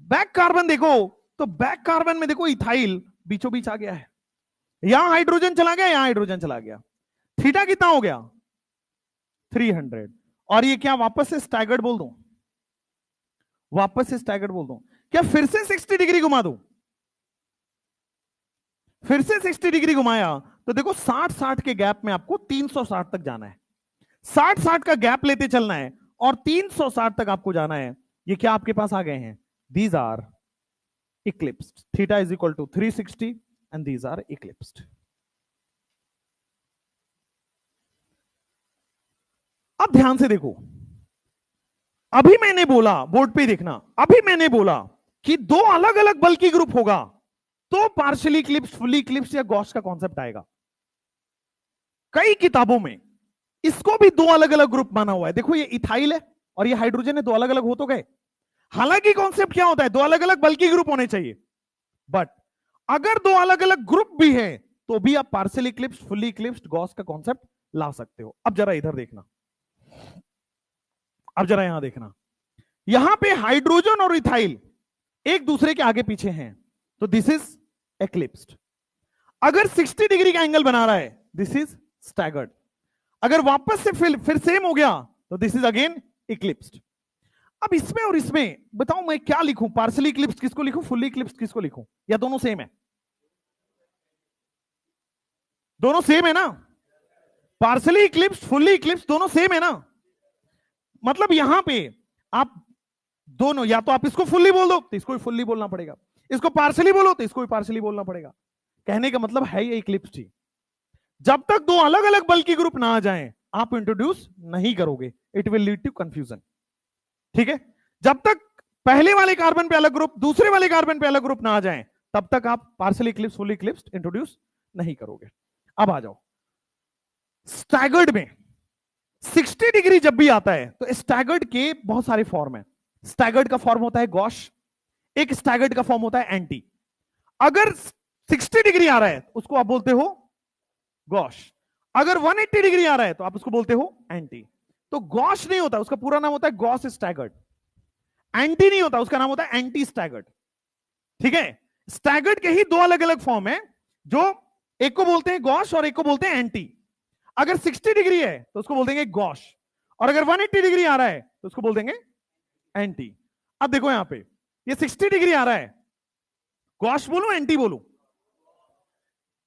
बैक कार्बन देखो, तो बैक कार्बन में देखो इथाइल बीचों बीच आ गया है, यहां हाइड्रोजन चला गया, यहां हाइड्रोजन चला गया। थीटा कितना हो गया? 300। और ये क्या वापस से स्टैगर्ड बोल दूं? वापस से स्टैगर्ड बोल दूं? क्या फिर से 60 डिग्री घुमा दूं? फिर से 60 डिग्री घुमाया तो देखो 60-60 के गैप में आपको 360 तक जाना है। 60-60 का गैप लेते चलना है और 360 तक आपको जाना है। ये क्या आपके पास आ गए हैं? These are eclipsed. Theta is equal to 360 and these are eclipsed. अब ध्यान से देखो, अभी मैंने बोला, बोर्ड पे देखना, अभी मैंने बोला कि दो अलग अलग बल्कि ग्रुप होगा तो पार्शियली इक्लिप्स, फुली इक्लिप्स या गॉस का कॉन्सेप्ट आएगा। कई किताबों में इसको भी दो अलग अलग ग्रुप माना हुआ है। देखो ये इथाइल है और ये हाइड्रोजन है, दो अलग अलग हो तो गए। हालांकि कॉन्सेप्ट क्या होता है, दो अलग अलग बल्कि ग्रुप होने चाहिए, बट अगर दो अलग अलग ग्रुप भी है तो भी आप partial Eclipse, fully Eclipse, Gauss का कॉन्सेप्ट ला सकते हो। अब जरा इधर देखना, अब जरा यहां देखना, यहां पे हाइड्रोजन और इथाइल एक दूसरे के आगे पीछे हैं तो दिस इज एक्लिप्स्ड। अगर 60 डिग्री का एंगल बना रहा है दिस इज स्टैगर्ड। अगर वापस से फिर सेम हो गया तो दिस इज अगेन इक्लिप्स्ड। अब इसमें और इसमें बताओ मैं क्या लिखूं, पार्शियली इक्लिप्स्ड किसको लिखूं, फुल्ली इक्लिप्स्ड किसको लिखूं, या दोनों सेम है? दोनों सेम है ना, पार्शियली इक्लिप्स्ड, फुल्ली इक्लिप्स्ड दोनों सेम है ना। मतलब यहां पे आप दोनों, या तो आप इसको फुल्ली बोल दो तो इसको भी फुल्ली बोलना पड़ेगा, इसको पार्शियली बोलो तो इसको भी पार्शियली बोलना पड़ेगा। कहने का मतलब है ये इक्लिप्स्ड ही। जब तक दो अलग अलग बल्कि ग्रुप ना आ जाएं आप इंट्रोड्यूस नहीं करोगे, it will lead to confusion. ठीक है, जब तक पहले वाले कार्बन पे अलग ग्रुप, दूसरे वाले कार्बन पे अलग ग्रुप ना आ जाएं तब तक आप partially Eclipse, fully Eclipse introduce नहीं करोगे। अब आ जाओ स्टैगर्ड में। 60 डिग्री जब भी आता है तो स्टैगर्ड के बहुत सारे फॉर्म है। स्टैगर्ड का फॉर्म होता है गॉश, एक स्टैगर्ड का फॉर्म होता है एंटी। अगर 60 डिग्री आ रहा है उसको आप बोलते हो गॉश, अगर 180 डिग्री आ रहा है तो आप उसको बोलते हो एंटी। तो गॉश नहीं होता, उसका पूरा नाम होता है गॉस स्टैगर्ड। एंटी नहीं होता, उसका नाम होता है एंटी स्टैगर्ड। ठीक है, स्टैगर्ड के ही दो अलग अलग फॉर्म है, जो एक को बोलते हैं गॉश और एक को बोलते हैं एंटी। अगर 60 डिग्री है तो उसको बोल देंगे गॉश, और अगर 180 डिग्री आ रहा है तो उसको बोल देंगे एंटी। अब देखो यहां पे ये 60 डिग्री आ रहा है, गॉश बोलूं एंटी बोलूं?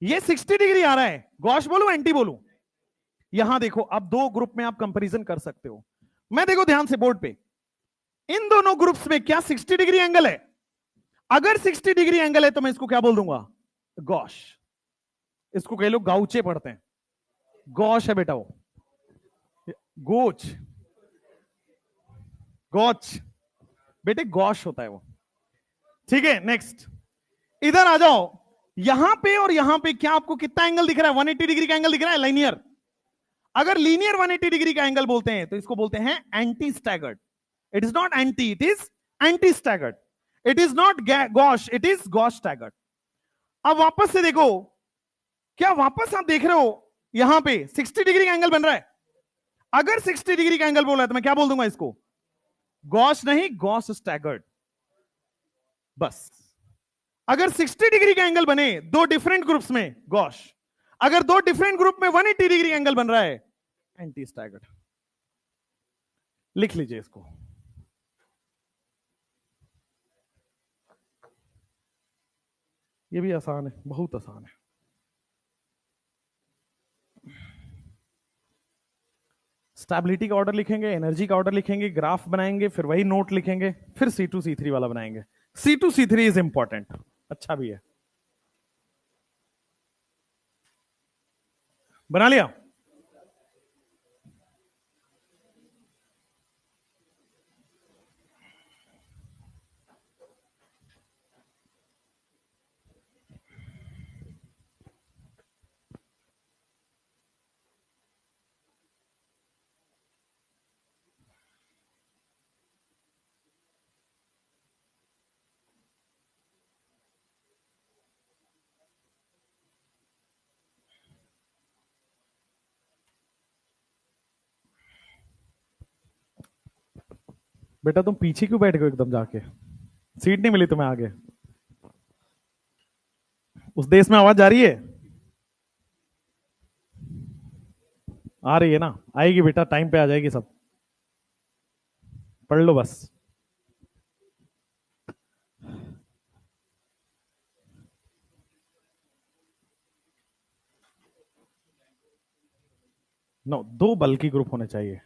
ये 60 डिग्री आ रहा है, गॉश बोलूं एंटी बोलूं? यहां देखो, अब दो ग्रुप में आप कंपैरिजन कर सकते हो। मैं देखो ध्यान से बोर्ड पे, इन दोनों ग्रुप्स में क्या 60 डिग्री एंगल है? अगर 60 डिग्री एंगल है तो मैं इसको क्या बोल दूंगा, गॉश। इसको कई लोग गाउचे पढ़ते हैं, गॉश है बेटा वो, गोच, गॉच बेटे, गॉश होता है वो। ठीक है, नेक्स्ट इधर आ जाओ। यहां पे और यहां पे क्या आपको कितना एंगल दिख रहा है? 180 डिग्री का एंगल दिख रहा है, लीनियर। अगर लीनियर 180 डिग्री का एंगल बोलते हैं तो इसको बोलते हैं anti staggered. It is not anti, it is anti staggered. It is not gosh, it is gosh staggered. अब वापस से देखो, क्या वापस आप देख रहे हो यहां पे 60 डिग्री का एंगल बन रहा है? अगर 60 डिग्री का एंगल बोल रहा है तो मैं क्या बोल दूंगा इसको, गॉश नहीं, गॉस स्टैगर्ड। बस, अगर 60 डिग्री का एंगल बने दो डिफरेंट ग्रुप्स में, गॉश। अगर दो डिफरेंट ग्रुप में 180 डिग्री एंगल बन रहा है, एंटी स्टैगर्ड। लिख लीजिए इसको। ये भी आसान है, बहुत आसान है। स्टेबिलिटी का ऑर्डर लिखेंगे, एनर्जी का ऑर्डर लिखेंगे, ग्राफ बनाएंगे, फिर वही नोट लिखेंगे, फिर C2 C3 वाला बनाएंगे। C2 C3 इज इंपॉर्टेंट, अच्छा भी है। बना लिया? बेटा तुम पीछे क्यों बैठ गए एकदम जाके? सीट नहीं मिली तुम्हें आगे? उस देश में आवाज जा रही है? आ रही है ना? आएगी बेटा, टाइम पे आ जाएगी सब। पढ़ लो बस। नो, दो बल्कि ग्रुप होने चाहिए।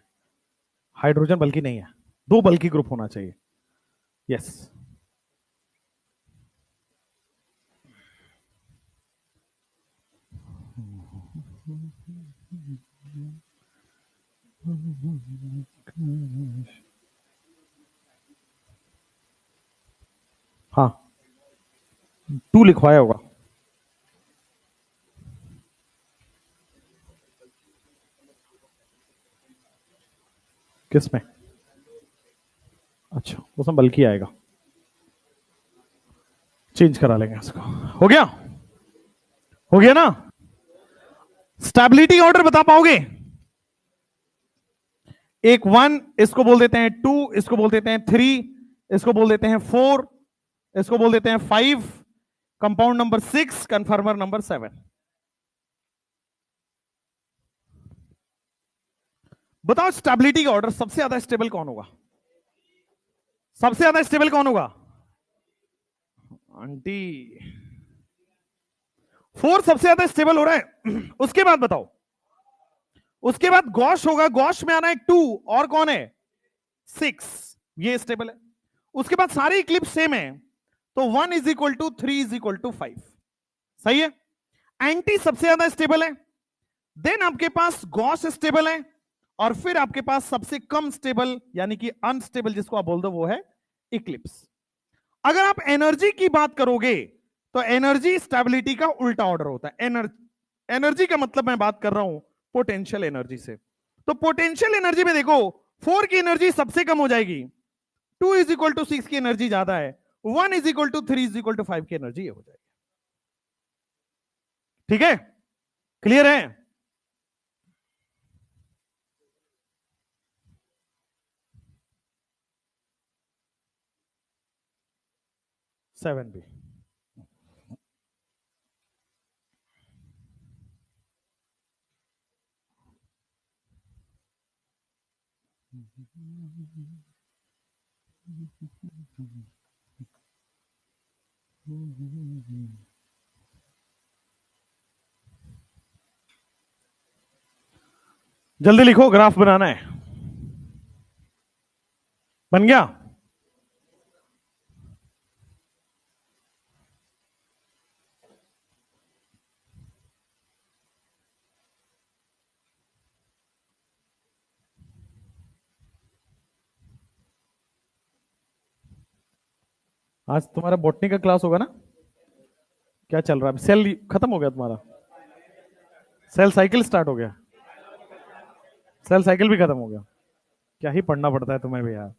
हाइड्रोजन बल्कि नहीं है, दो बल्कि ग्रुप होना चाहिए। यस। 2 लिखवाया होगा। किसमें? अच्छा, उसमें बल्कि आएगा, चेंज करा लेंगे उसको। हो गया? हो गया ना? स्टेबिलिटी ऑर्डर बता पाओगे? एक 1, इसको बोल देते हैं 2, इसको बोल देते हैं 3, इसको बोल देते हैं 4, इसको बोल देते हैं 5, कंपाउंड नंबर 6, कन्फर्मर नंबर 7। बताओ स्टेबिलिटी का ऑर्डर सबसे ज्यादा स्टेबल कौन होगा? सबसे ज्यादा स्टेबल कौन होगा? आंटी, 4 सबसे ज्यादा स्टेबल हो रहा है। उसके बाद बताओ, उसके बाद गॉश होगा, गॉश में आना है 2, और कौन है? 6, ये स्टेबल है। उसके बाद सारे इक्लिप्स सेम है, तो 1 is equal to 3 is equal to 5। सही है। एंटी सबसे ज्यादा स्टेबल है, देन आपके पास गॉस स्टेबल है, और फिर आपके पास सबसे कम स्टेबल यानी कि अनस्टेबल जिसको आप बोल दो वो है इक्लिप्स। अगर आप एनर्जी की बात करोगे तो एनर्जी स्टेबिलिटी का उल्टा ऑर्डर होता है। एनर्जी का मतलब मैं बात कर रहा हूं पोटेंशियल एनर्जी से। तो पोटेंशियल एनर्जी में देखो, 4 की एनर्जी सबसे कम हो जाएगी, 2 इज इक्वल टू 6 की एनर्जी ज्यादा है, 1 is equal to 3 is equal to 5 की एनर्जी हो जाएगी। ठीक है? क्लियर है? 7 भी। जल्दी लिखो, ग्राफ बनाना है। बन गया? आज तुम्हारा बॉटनी का क्लास होगा ना? क्या चल रहा है? सेल खत्म हो गया तुम्हारा? सेल साइकिल स्टार्ट हो गया? सेल साइकिल भी खत्म हो गया? क्या ही पढ़ना पड़ता है तुम्हें भी यार।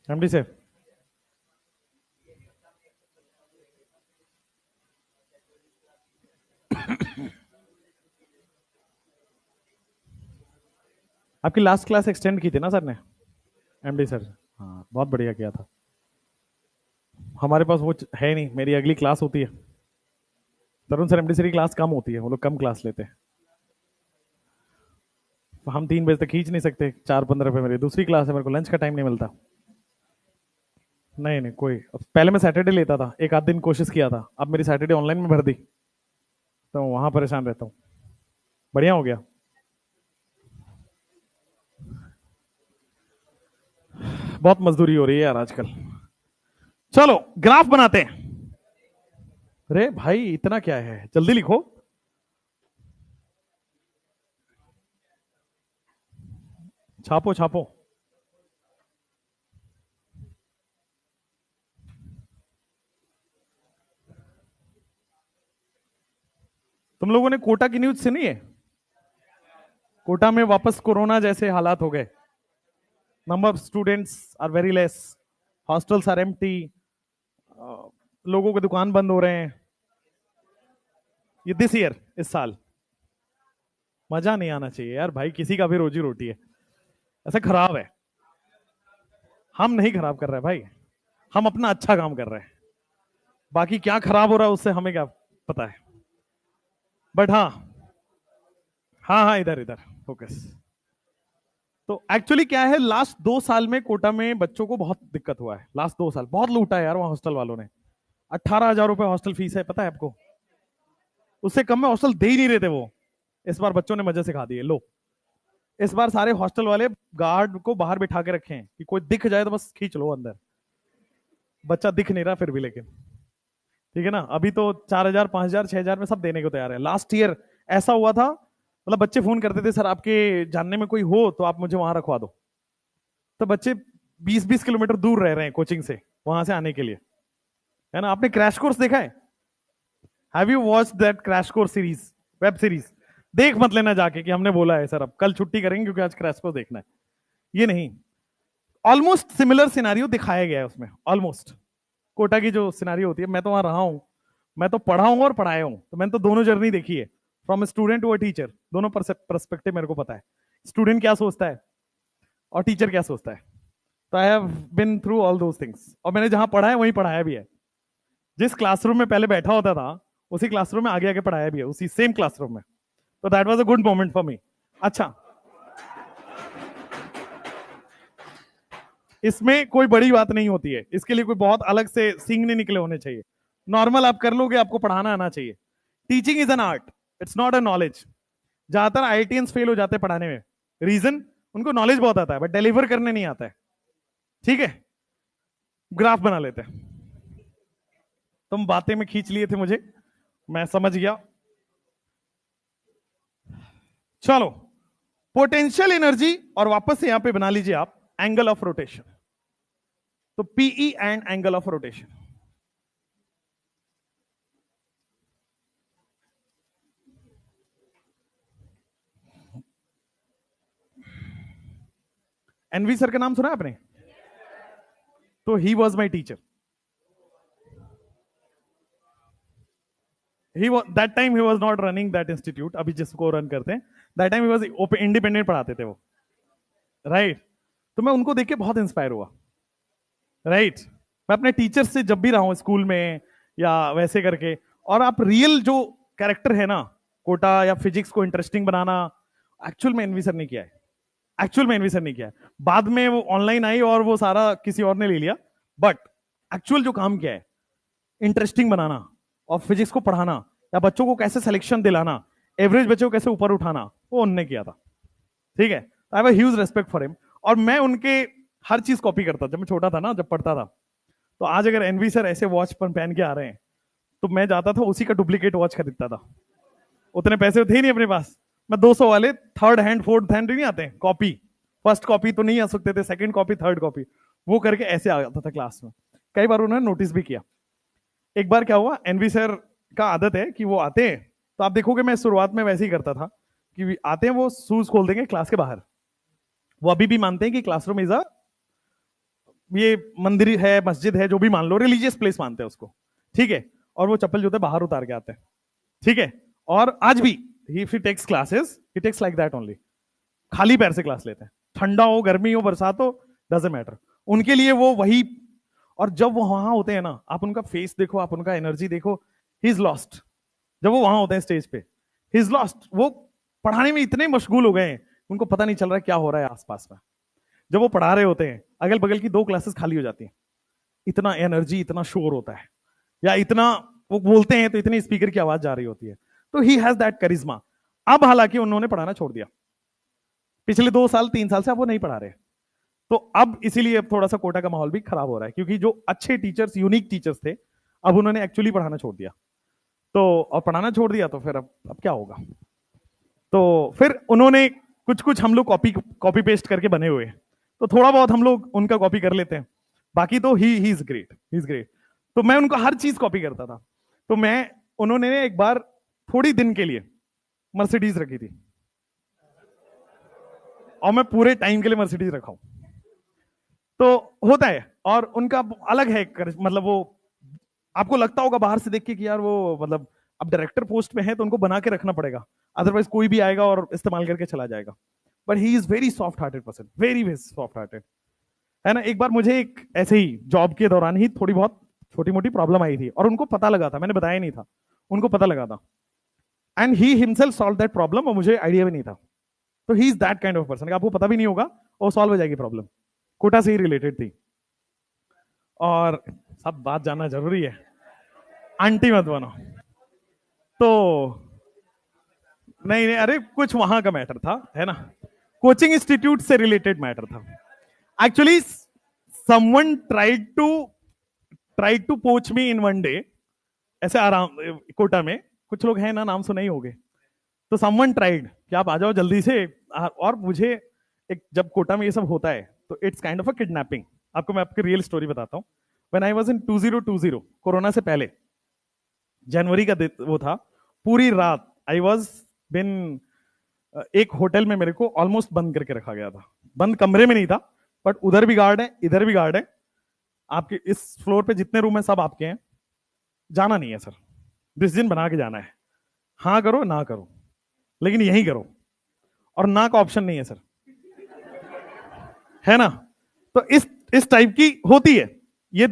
एमडी से आपकी लास्ट क्लास एक्सटेंड की थी ना सर ने? एमडी सर, हाँ बहुत बढ़िया किया था। हमारे पास वो है नहीं, मेरी अगली क्लास होती है। तरुण सर एमडी सर की क्लास कम होती है, वो लोग कम क्लास लेते हैं। तो हम 3 बजे तक खींच नहीं सकते, 4:15 पे मेरी दूसरी क्लास है, मेरे को लंच का टाइम नहीं मिलता। नहीं नहीं कोई, पहले मैं सैटरडे लेता था, एक आध दिन कोशिश किया था, अब मेरी सैटरडे ऑनलाइन में भर दी, तो वहां परेशान रहता हूँ। बढ़िया हो गया। बहुत मजदूरी हो रही है यार आजकल। चलो ग्राफ बनाते हैं। अरे भाई इतना क्या है, जल्दी लिखो। छापो छापो। तुम लोगों ने कोटा की न्यूज सुनी है? कोटा में वापस कोरोना जैसे हालात हो गए। Number of students are very less, hostels are empty, लोगों के दुकान बंद हो रहे हैं। ये दिस ईयर, इस साल। मजा नहीं आना चाहिए यार भाई, किसी का भी रोजी रोटी है, ऐसा खराब है। हम नहीं खराब कर रहे भाई, हम अपना अच्छा काम कर रहे हैं, बाकी क्या खराब हो रहा है उससे हमें क्या पता है। बट हाँ, हाँ हाँ इधर इधर फोकस। तो एक्चुअली क्या है, लास्ट 2 साल में कोटा में बच्चों को बहुत दिक्कत हुआ है। लास्ट 2 साल बहुत लूटा है यार वहाँ हॉस्टल वालों ने। 18,000 रुपए हॉस्टल फीस है, पता है आपको? उससे कम में हॉस्टल दे ही नहीं रहे थे वो। इस बार बच्चों ने मजे से खा दिए। लो, इस बार सारे हॉस्टल वाले गार्ड को बाहर बिठा के रखे हैं कि कोई दिख जाए तो बस खींच लो अंदर। बच्चा दिख नहीं रहा फिर भी, लेकिन ठीक है ना। अभी तो 4,000 5,000 6,000 में सब देने को तैयार है। लास्ट ईयर ऐसा हुआ था, मतलब बच्चे फोन करते थे, सर आपके जानने में कोई हो तो आप मुझे वहां रखवा दो। तो बच्चे 20-20 किलोमीटर दूर रह रहे हैं कोचिंग से, वहां से आने के लिए, है ना। आपने क्रैश कोर्स देखा है? Have you watch that crash course series, web series? देख मत लेना जाके कि हमने बोला है सर अब कल छुट्टी करेंगे क्योंकि आज क्रैश कोर्स देखना है, ये नहीं। ऑलमोस्ट सिमिलर सिनारियो दिखाया गया है उसमें, ऑलमोस्ट। कोटा की जो सिनारियो होती है, मैं तो वहां रहा हूं, मैं तो पढ़ा हूं और पढ़ाया हूं, तो मैंने तो दोनों जर्नी देखी है, from student to a teacher. दोनों परस्पेक्टिव मेरे को पता है, स्टूडेंट क्या सोचता है और टीचर क्या सोचता है। तो I have been through all those things, और मैंने जहां पढ़ा है वहीं पढ़ाया भी है। जिस क्लासरूम में पहले बैठा होता था उसी क्लासरूम में आगे आगे पढ़ाया भी है, उसी सेम क्लासरूम में। तो that was a good moment for me. अच्छा, इसमें कोई बड़ी बात नहीं होती है, इसके लिए कोई बहुत अलग से सींगने निकले होने चाहिए। नॉर्मल आप कर लोगे, आपको पढ़ाना आना चाहिए। Teaching is an art, it's not a knowledge. ज्यादातर आईआईटीएंस फेल हो जाते हैं पढ़ाने में, रीजन उनको नॉलेज बहुत आता है बट डिलीवर करने नहीं आता है। ठीक है, ग्राफ बना लेते हैं। तुम बातें में खींच लिए थे मुझे, मैं समझ गया। चलो, पोटेंशियल एनर्जी, और वापस से यहां पे बना लीजिए आप एंगल ऑफ रोटेशन। तो PE and angle of rotation. NV sir का नाम सुना आपने? तो he was my teacher. That time he was not running that institute, अभी जिसको रन करते हैं। That time he was independent पढ़ाते थे वो, राइट। तो मैं उनको देख के बहुत इंस्पायर हुआ, राइट। मैं अपने टीचर से जब भी रहा हूं स्कूल में या वैसे करके, और आप रियल जो कैरेक्टर है ना, कोटा या फिजिक्स को इंटरेस्टिंग बनाना, एक्चुअल में एनवी सर ने किया है। एक्चुअल में एनवी सर ने किया है। बाद में वो ऑनलाइन आई और वो सारा किसी और ने ले लिया, बट एक्चुअल जो काम किया है, इंटरेस्टिंग बनाना और फिजिक्स को पढ़ाना, या बच्चों को कैसे सिलेक्शन दिलाना, एवरेज बच्चों को कैसे ऊपर उठाना, वो उनने किया था। ठीक है, I have a huge respect for him. और मैं उनके हर चीज कॉपी करता जब मैं छोटा था ना, जब पढ़ता था। तो आज अगर एनवी सर ऐसे वॉच पहन के आ रहे हैं, तो मैं जाता था उसी का डुप्लीकेट वॉच खरीदता था। उतने पैसे थे नहीं अपने पास। मैं 200 वाले थर्ड हैंड फोर्थ हैंड नहीं आते कॉपी, फर्स्ट कॉपी तो नहीं आ सकते थे, सेकंड कॉपी थर्ड कॉपी, वो करके ऐसे आ जाता था क्लास में। कई बार उन्होंने नोटिस भी किया। एक बार क्या हुआ, एनवी सर का आदत है कि वो आते हैं, तो आप देखोगे मैं शुरुआत में वैसे ही करता था कि आते हैं वो शूज खोल देंगे क्लास के बाहर। वो अभी भी मानते हैं कि क्लासरूम इज अ, ये मंदिर है, मस्जिद है, जो भी मान लो, रिलीजियस प्लेस मानते हैं उसको। ठीक है, और वो चप्पल जूते बाहर उतार के आते हैं। ठीक है, और आज भी if he takes classes, he takes like that only. खाली पैर से क्लास लेते हैं, ठंडा हो, गर्मी हो, बरसात हो, डजंट मैटर, उनके लिए वो वही। और जब वो वहां होते हैं ना, आप उनका फेस देखो, आप उनका एनर्जी देखो, ही इज लॉस्ट। जब वो वहां होते हैं स्टेज पे, ही इज लॉस्ट। वो पढ़ाने में इतने मशगूल हो गए हैं, उनको पता नहीं चल रहा है क्या हो रहा है आसपास में। जब वो पढ़ा रहे होते हैं, अगल बगल की 2 क्लासेस खाली हो जाती हैं, इतना एनर्जी, इतना शोर होता है, या इतना वो बोलते हैं तो इतनी स्पीकर की आवाज जा रही होती है। तो ही हैज दैट करिश्मा। अब हालांकि उन्होंने पढ़ाना छोड़ दिया, पिछले 2 साल 3 साल से अब वो नहीं पढ़ा रहे। तो अब इसीलिए अब थोड़ा सा कोटा का माहौल भी खराब हो रहा है, क्योंकि जो अच्छे टीचर्स, यूनिक टीचर्स थे, अब उन्होंने एक्चुअली पढ़ाना छोड़ दिया। तो और पढ़ाना छोड़ दिया तो फिर अब क्या होगा। तो फिर उन्होंने कुछ कुछ हम लोग कॉपी कॉपी पेस्ट करके बने हुए, तो थोड़ा बहुत हम लोग उनका कॉपी कर लेते हैं। बाकी तो he is great, he is great. तो मैं उनका हर चीज कॉपी करता था। तो मैं, उन्होंने एक बार थोड़ी दिन के लिए मर्सिडीज रखी थी, और मैं पूरे टाइम के लिए मर्सिडीज रखा हूं। तो होता है, और उनका अलग है मतलब वो, आपको लगता होगा बाहर से देख के कि यार वो मतलब अब डायरेक्टर पोस्ट में है तो उनको बना के रखना पड़ेगा, अदरवाइज कोई भी आएगा और इस्तेमाल करके चला जाएगा। But he is very soft hearted person, very very soft hearted, है ना। एक बार मुझे एक ऐसे ही जॉब के दौरान ही थोड़ी बहुत छोटी मोटी प्रॉब्लम आई थी, और उनको पता लगा था, मैंने बताया नहीं था, उनको पता लगा था। And he himself solve that problem, और मुझे आइडिया भी नहीं था। तो he is that kind of person, आपको पता भी नहीं होगा और सॉल्व हो जाएगी प्रॉब्लम। कोटा से ही रिलेटेड थी। और सब बात जानना जरूरी है, आंटी मत बनो। तो नहीं नहीं, अरे कुछ वहां का मैटर था, है ना, कोचिंग इंस्टीट्यूट से रिलेटेड मैटर था। Actually someone tried to poach me in one day, ऐसे आराम, कोटा में कुछ लोग हैं ना, नाम सुने ही होंगे। तो समवन ट्राइड कि कि आप आ जाओ जल्दी से। और मुझे एक, जब कोटा में ये सब होता है तो it's kind of a kidnapping. आपको मैं आपकी रियल स्टोरी बताता हूँ। When I was in 2020, corona से पहले, जनवरी का वो था, पूरी रात आई वाज बिन एक होटल में मेरे को ऑलमोस्ट बंद करके रखा गया था। बंद कमरे में नहीं था, बट उधर भी गार्ड है, इधर भी गार्ड है, आपके इस फ्लोर पे जितने रूम है सब आपके हैं, जाना नहीं है सर, डिसीजन बना के जाना है, हाँ करो ना करो, लेकिन यही करो, और ना का ऑप्शन नहीं है सर, है ना। तो इस टाइप की होती है ये।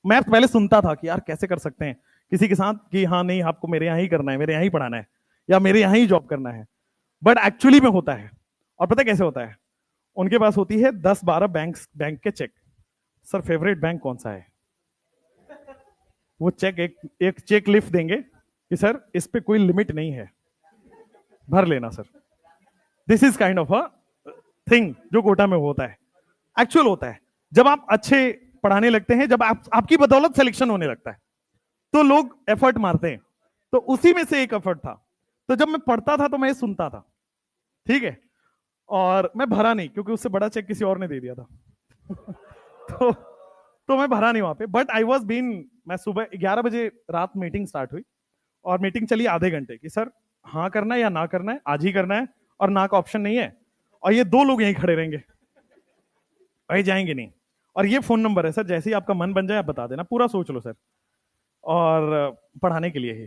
मैं पहले सुनता था कि यार कैसे कर सकते हैं किसी के साथ कि हाँ नहीं आपको मेरे यहाँ ही करना है, मेरे यहाँ ही पढ़ाना है, या मेरे यहाँ ही जॉब करना है, बट एक्चुअली में होता है। और पता कैसे होता है, उनके पास होती है 10-12 बैंक के चेक। सर फेवरेट बैंक कौन सा है, वो चेक एक चेक लिस्ट देंगे कि सर इस पे कोई लिमिट नहीं है, भर लेना sir. This is kind of a thing जो कोटा में होता है, एक्चुअल होता है। जब आप अच्छे पढ़ाने लगते हैं, जब आपकी बदौलत सिलेक्शन होने लगता है, तो लोग एफर्ट मारते हैं। तो उसी में से एक एफर्ट था। तो जब मैं पढ़ता था तो मैं सुनता था, ठीक है, और मैं भरा नहीं क्योंकि उससे बड़ा चेक किसी और ने दे दिया था। तो मैं भरा नहीं वहां पे, बट आई वॉज बीन, मैं सुबह 11 बजे रात मीटिंग स्टार्ट हुई, और मीटिंग चली आधे घंटे की, सर हाँ करना है या ना करना है, आज ही करना है, और ना का ऑप्शन नहीं है, और ये 2 लोग यहीं खड़े रहेंगे, भाई जाएंगे नहीं, और ये फोन नंबर है सर, जैसे ही आपका मन बन जाए आप बता देना, पूरा सोच लो सर, और पढ़ाने के लिए ही।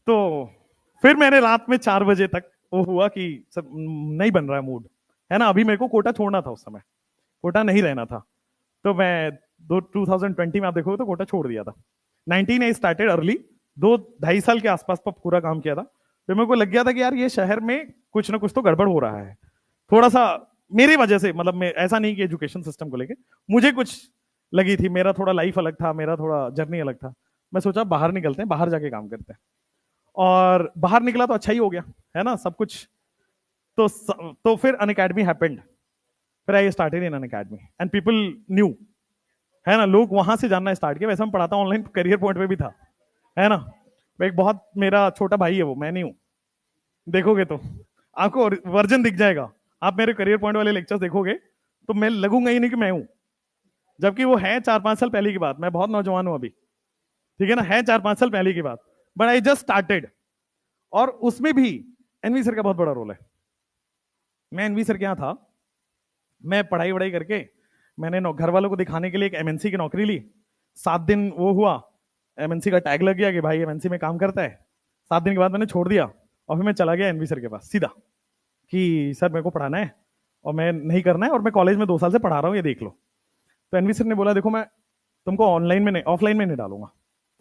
तो फिर मैंने रात में 4 बजे तक, वो हुआ कि सर नहीं बन रहा है मूड, है ना, अभी मेरे को कोटा छोड़ना था, उस समय कोटा नहीं रहना था। तो मैं 2020 में आप देखोगे तो कोटा छोड़ दिया था। 19 आई स्टार्टेड अर्ली, 2-2.5 साल के आसपास पर पूरा काम किया था। फिर मेरे को लग गया था कि यार ये शहर में कुछ ना कुछ तो गड़बड़ हो रहा है, थोड़ा सा मेरी वजह से, मतलब मैं ऐसा नहीं कि एजुकेशन सिस्टम को लेके मुझे कुछ लगी थी, मेरा थोड़ा लाइफ अलग था, मेरा थोड़ा जर्नी अलग था। मैं सोचा बाहर निकलते हैं, बाहर जाके काम करते हैं, और बाहर निकला तो अच्छा ही हो गया, है ना सब कुछ। तो फिर अन अकेडमी हैपेंड, फिर I started in an academy and people knew, है ना, लोग वहां से जानना स्टार्ट किया। वैसे मैं पढ़ाता ऑनलाइन करियर पॉइंट पे भी था, है ना, एक बहुत मेरा छोटा भाई है वो, मैं नहीं हूं, देखोगे तो आपको वर्जन दिख जाएगा, आप मेरे करियर पॉइंट वाले लेक्चर्स देखोगे तो मैं लगूंगा ही नहीं कि मैं हूं, जबकि वो है 4-5 साल पहले की बात, मैं बहुत नौजवान हूं अभी, ठीक है ना, है 4-5 साल पहले की बात, बट आई जस्ट स्टार्टेड। और उसमें भी एनवी सर का बहुत बड़ा रोल है। मैं एनवी सर के यहाँ था, मैं पढ़ाई वढ़ाई करके मैंने घर वालों को दिखाने के लिए एक एमएनसी की नौकरी ली। 7 दिन वो हुआ, एमएनसी का टैग लग गया कि भाई एमएनसी में काम करता है। 7 दिन के बाद मैंने छोड़ दिया, और फिर मैं चला गया एनवी सर के पास सीधा कि सर मेरे को पढ़ाना है और मैं नहीं करना है, और मैं कॉलेज में 2 साल से पढ़ा रहा हूँ, ये देख लो। तो एनवी सर ने बोला देखो मैं तुमको ऑनलाइन में नहीं, ऑफलाइन में नहीं डालूंगा,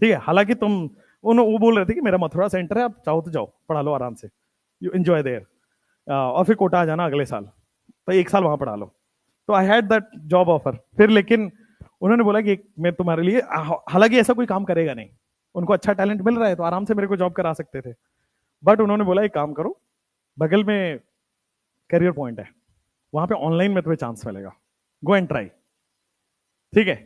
ठीक है, हालांकि तुम वो बोल रहे थे कि मेरा मथुरा सेंटर है, आप चाहो तो जाओ पढ़ा लो आराम से, यू एंजॉय देयर, और फिर कोटा आ जाना अगले साल, तो 1 साल वहां पढ़ा लो। तो I had that job offer फिर, लेकिन उन्होंने बोला कि मैं तुम्हारे लिए, हालांकि ऐसा कोई काम करेगा नहीं, उनको अच्छा टैलेंट मिल रहा है तो आराम से मेरे को जॉब करा सकते थे, बट उन्होंने बोला एक काम करो, बगल में करियर पॉइंट है, वहां पे ऑनलाइन में तुम्हें चांस मिलेगा, गो एंड ट्राई, ठीक है।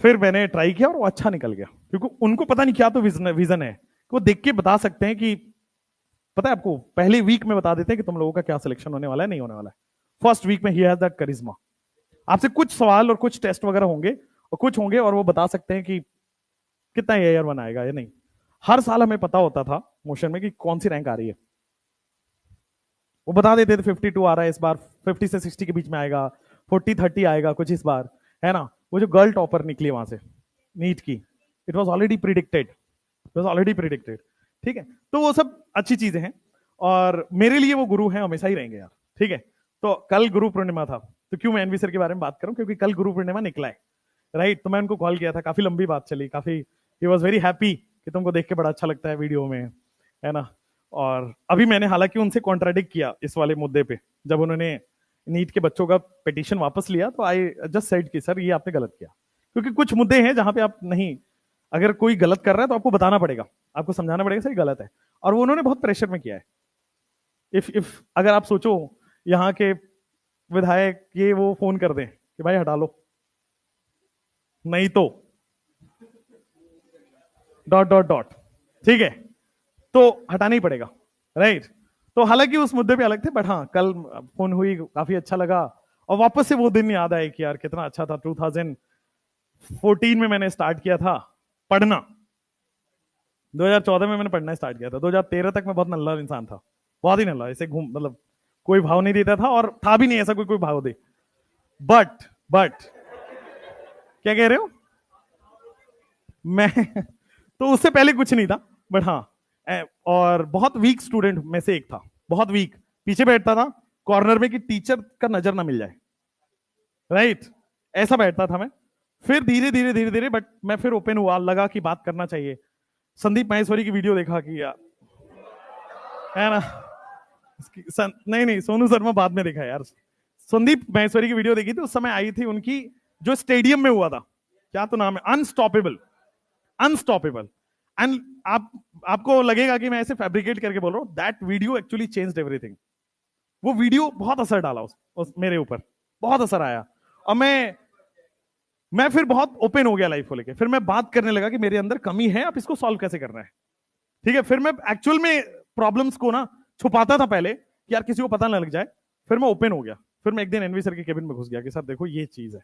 फिर मैंने ट्राई किया और वो अच्छा निकल गया, क्योंकि उनको पता नहीं क्या तो विजन है कि वो देख के बता सकते हैं कि, पता है आपको, पहले वीक में बता देते हैं कि तुम लोगों का क्या सिलेक्शन होने वाला है, नहीं होने वाला है। फर्स्ट वीक में ही हैज दैट करिश्मा। आपसे कुछ सवाल और कुछ टेस्ट वगैरह होंगे, और कुछ होंगे और वो बता सकते हैं कि कितना AR1 आएगा या नहीं। हर साल हमें पता होता था मोशन में कि कौन सी रैंक आ रही है, वो बता देते थे 52 आ रहा है इस बार, 50 से 60 के बीच में आएगा, 40-30 आएगा कुछ इस बार, है ना। वो जो गर्ल टॉपर निकली वहां से नीट की, it was already predicted, it was already predicted, ठीक है। तो वो सब अच्छी चीजें हैं, और मेरे लिए वो गुरु हैं, हमेशा ही रहेंगे यार, ठीक है। तो कल गुरु पूर्णिमा था, तो क्यों मैं एनवी सर के बारे में बात करूं, क्योंकि कल गुरु पूर्णिमा निकला है, राइट। तो मैं उनको कॉल किया था, काफी लंबी बात चली, काफी, ही वॉज वेरी हैप्पी कि तुमको देख के बड़ा अच्छा लगता है वीडियो में, है ना। और अभी मैंने हालांकि उनसे कॉन्ट्राडिक्ट किया इस वाले मुद्दे पे, जब उन्होंने नीट के बच्चों का पिटीशन वापस लिया, तो आई जस्ट सेड कि सर ये आपने गलत किया, क्योंकि कुछ मुद्दे हैं जहां पे आप नहीं, अगर कोई गलत कर रहा है तो आपको बताना पड़ेगा, आपको समझाना पड़ेगा सर गलत है। और वो उन्होंने बहुत प्रेशर में किया है। इफ अगर आप सोचो यहाँ के विधायक ये वो फोन कर दें कि भाई हटा लो, नहीं तो डॉट डॉट डॉट, ठीक है, तो हटाना ही पड़ेगा, राइट। तो हालांकि उस मुद्दे पे अलग थे, बट हाँ कल फोन हुई, काफी अच्छा लगा। और वापस से वो दिन याद आए कि यार कितना अच्छा था। 2014 में मैंने स्टार्ट किया था पढ़ना, 2014 में मैंने पढ़ना स्टार्ट किया था, 2013 तक मैं बहुत नल्ला इंसान था, बहुत ही नल्ला, ऐसे घूम, मतलब कोई भाव नहीं देता था, और था भी नहीं ऐसा कोई कोई भाव दे। बट क्या कह रहे हो? मैं तो उससे पहले कुछ नहीं था, बट हाँ और बहुत वीक स्टूडेंट में से एक था, बहुत वीक, पीछे बैठता था कॉर्नर में कि टीचर का नजर ना मिल जाए, राइट, ऐसा बैठता था मैं। फिर धीरे धीरे धीरे धीरे बट मैं फिर ओपन हुआ, लगा कि बात करना चाहिए। संदीप माहेश्वरी की वीडियो देखा कि यार, है ना, नहीं सोनू शर्मा बाद में देखा यार। संदीप माहेश्वरी की वीडियो देखी थी, उस समय आई थी उनकी, जो स्टेडियम में हुआ था, क्या तो नाम है, अनस्टॉपेबल, अनस्टॉपेबल। एंड आपको लगेगा कि मैं ऐसे फैब्रिकेट करके बोल रहा हूं, that video actually changed everything. वो वीडियो बहुत असर डाला उस मेरे ऊपर, बहुत असर आया। और मैं फिर बहुत ओपन हो गया लाइफ को लेके। फिर मैं बात करने लगा कि मेरे अंदर कमी है, आप इसको सॉल्व कैसे करना है, ठीक है। फिर मैं एक्चुअल में प्रॉब्लम्स को ना छुपाता था पहले कि यार किसी को पता ना लग जाए। फिर मैं ओपन हो गया। फिर मैं एक दिन एनवी सर के केबिन में घुस गया कि सर देखो ये चीज है,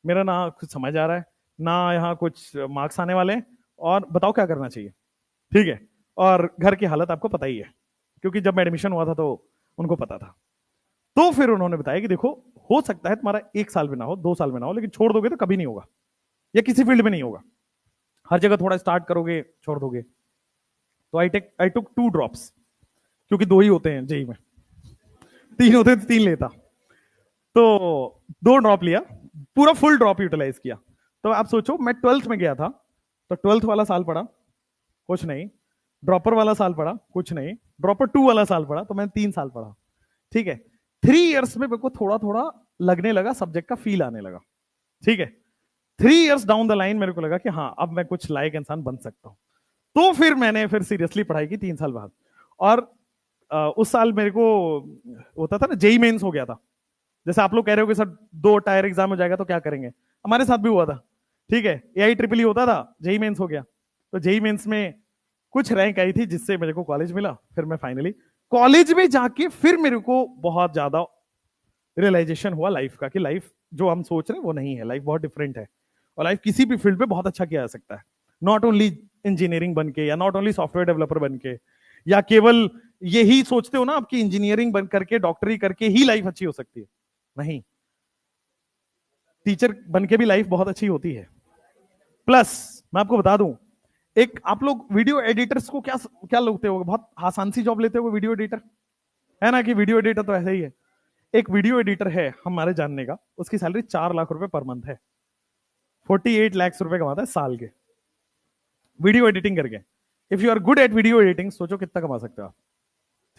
मेरा ना कुछ समझ आ रहा है, ना यहाँ कुछ मार्क्स आने वाले हैं, और बताओ क्या करना चाहिए, ठीक है। और घर की हालत आपको पता ही है, क्योंकि जब मैं एडमिशन हुआ था तो उनको पता था। तो फिर उन्होंने बताया कि देखो, हो सकता है तुम्हारा 1 साल में ना हो, 2 साल में ना हो, लेकिन छोड़ दोगे तो कभी नहीं होगा, या किसी फील्ड में नहीं होगा। हर जगह थोड़ा स्टार्ट करोगे, छोड़ दोगे। तो आई टुक 2 ड्रॉप्स, क्योंकि 2 ही होते हैं जेई में, 3 होते तो 3 लेता। तो 2 ड्रॉप लिया, पूरा फुल ड्रॉप यूटिलाइज किया। तो आप सोचो, मैं 12th में गया था, तो 12th वाला साल पढ़ा, कुछ नहीं। ड्रॉपर वाला साल पढ़ा, कुछ नहीं। ड्रॉपर 2 वाला साल पढ़ा, तो मैंने 3 साल पढ़ा, ठीक है। 3 इयर्स में मेरे को थोड़ा थोड़ा लगने लगा, सब्जेक्ट का फील आने लगा, ठीक है। 3 इयर्स डाउन द लाइन मेरे को लगा कि हाँ अब मैं कुछ लायक इंसान बन सकता हूं। तो फिर मैंने फिर सीरियसली पढ़ाई की 3 साल बाद। और उस साल मेरे को होता था ना, जेई मेंस हो गया था। जैसे आप लोग कह रहे हो कि सर 2 टायर एग्जाम हो जाएगा तो क्या करेंगे, हमारे साथ भी हुआ था, ठीक है। एआई ट्रिपल होता था, जेई मेंस हो गया। तो जेई मेंस में कुछ रैंक आई थी जिससे मेरे को कॉलेज मिला। फिर मैं फाइनली कॉलेज में जाके फिर मेरे को बहुत ज्यादा रियलाइजेशन हुआ लाइफ का, कि लाइफ जो हम सोच रहे हैं वो नहीं है, लाइफ बहुत डिफरेंट है। और लाइफ किसी भी फील्ड पे बहुत अच्छा किया जा सकता है, नॉट ओनली इंजीनियरिंग बन के, या नॉट ओनली सॉफ्टवेयर डेवलपर बन के, या केवल यही सोचते हो ना आपकी इंजीनियरिंग बन करके, डॉक्टरी करके ही लाइफ अच्छी हो सकती है। नहीं, टीचर बन के भी लाइफ बहुत अच्छी होती है। प्लस मैं आपको बता दूं, एक आप लोग वीडियो एडिटर्स को क्या क्या लगते हो, बहुत आसान सी जॉब लेते हो वीडियो एडिटर, है ना, कि वीडियो एडिटर तो ऐसा ही है। एक वीडियो एडिटर है हमारे जानने का, उसकी सैलरी 4 लाख रुपए पर मंथ है, 48 लाख रुपए कमाता है साल के वीडियो एडिटिंग करके। If you are good at video editing, सोचो कितना कमा सकते हो आप,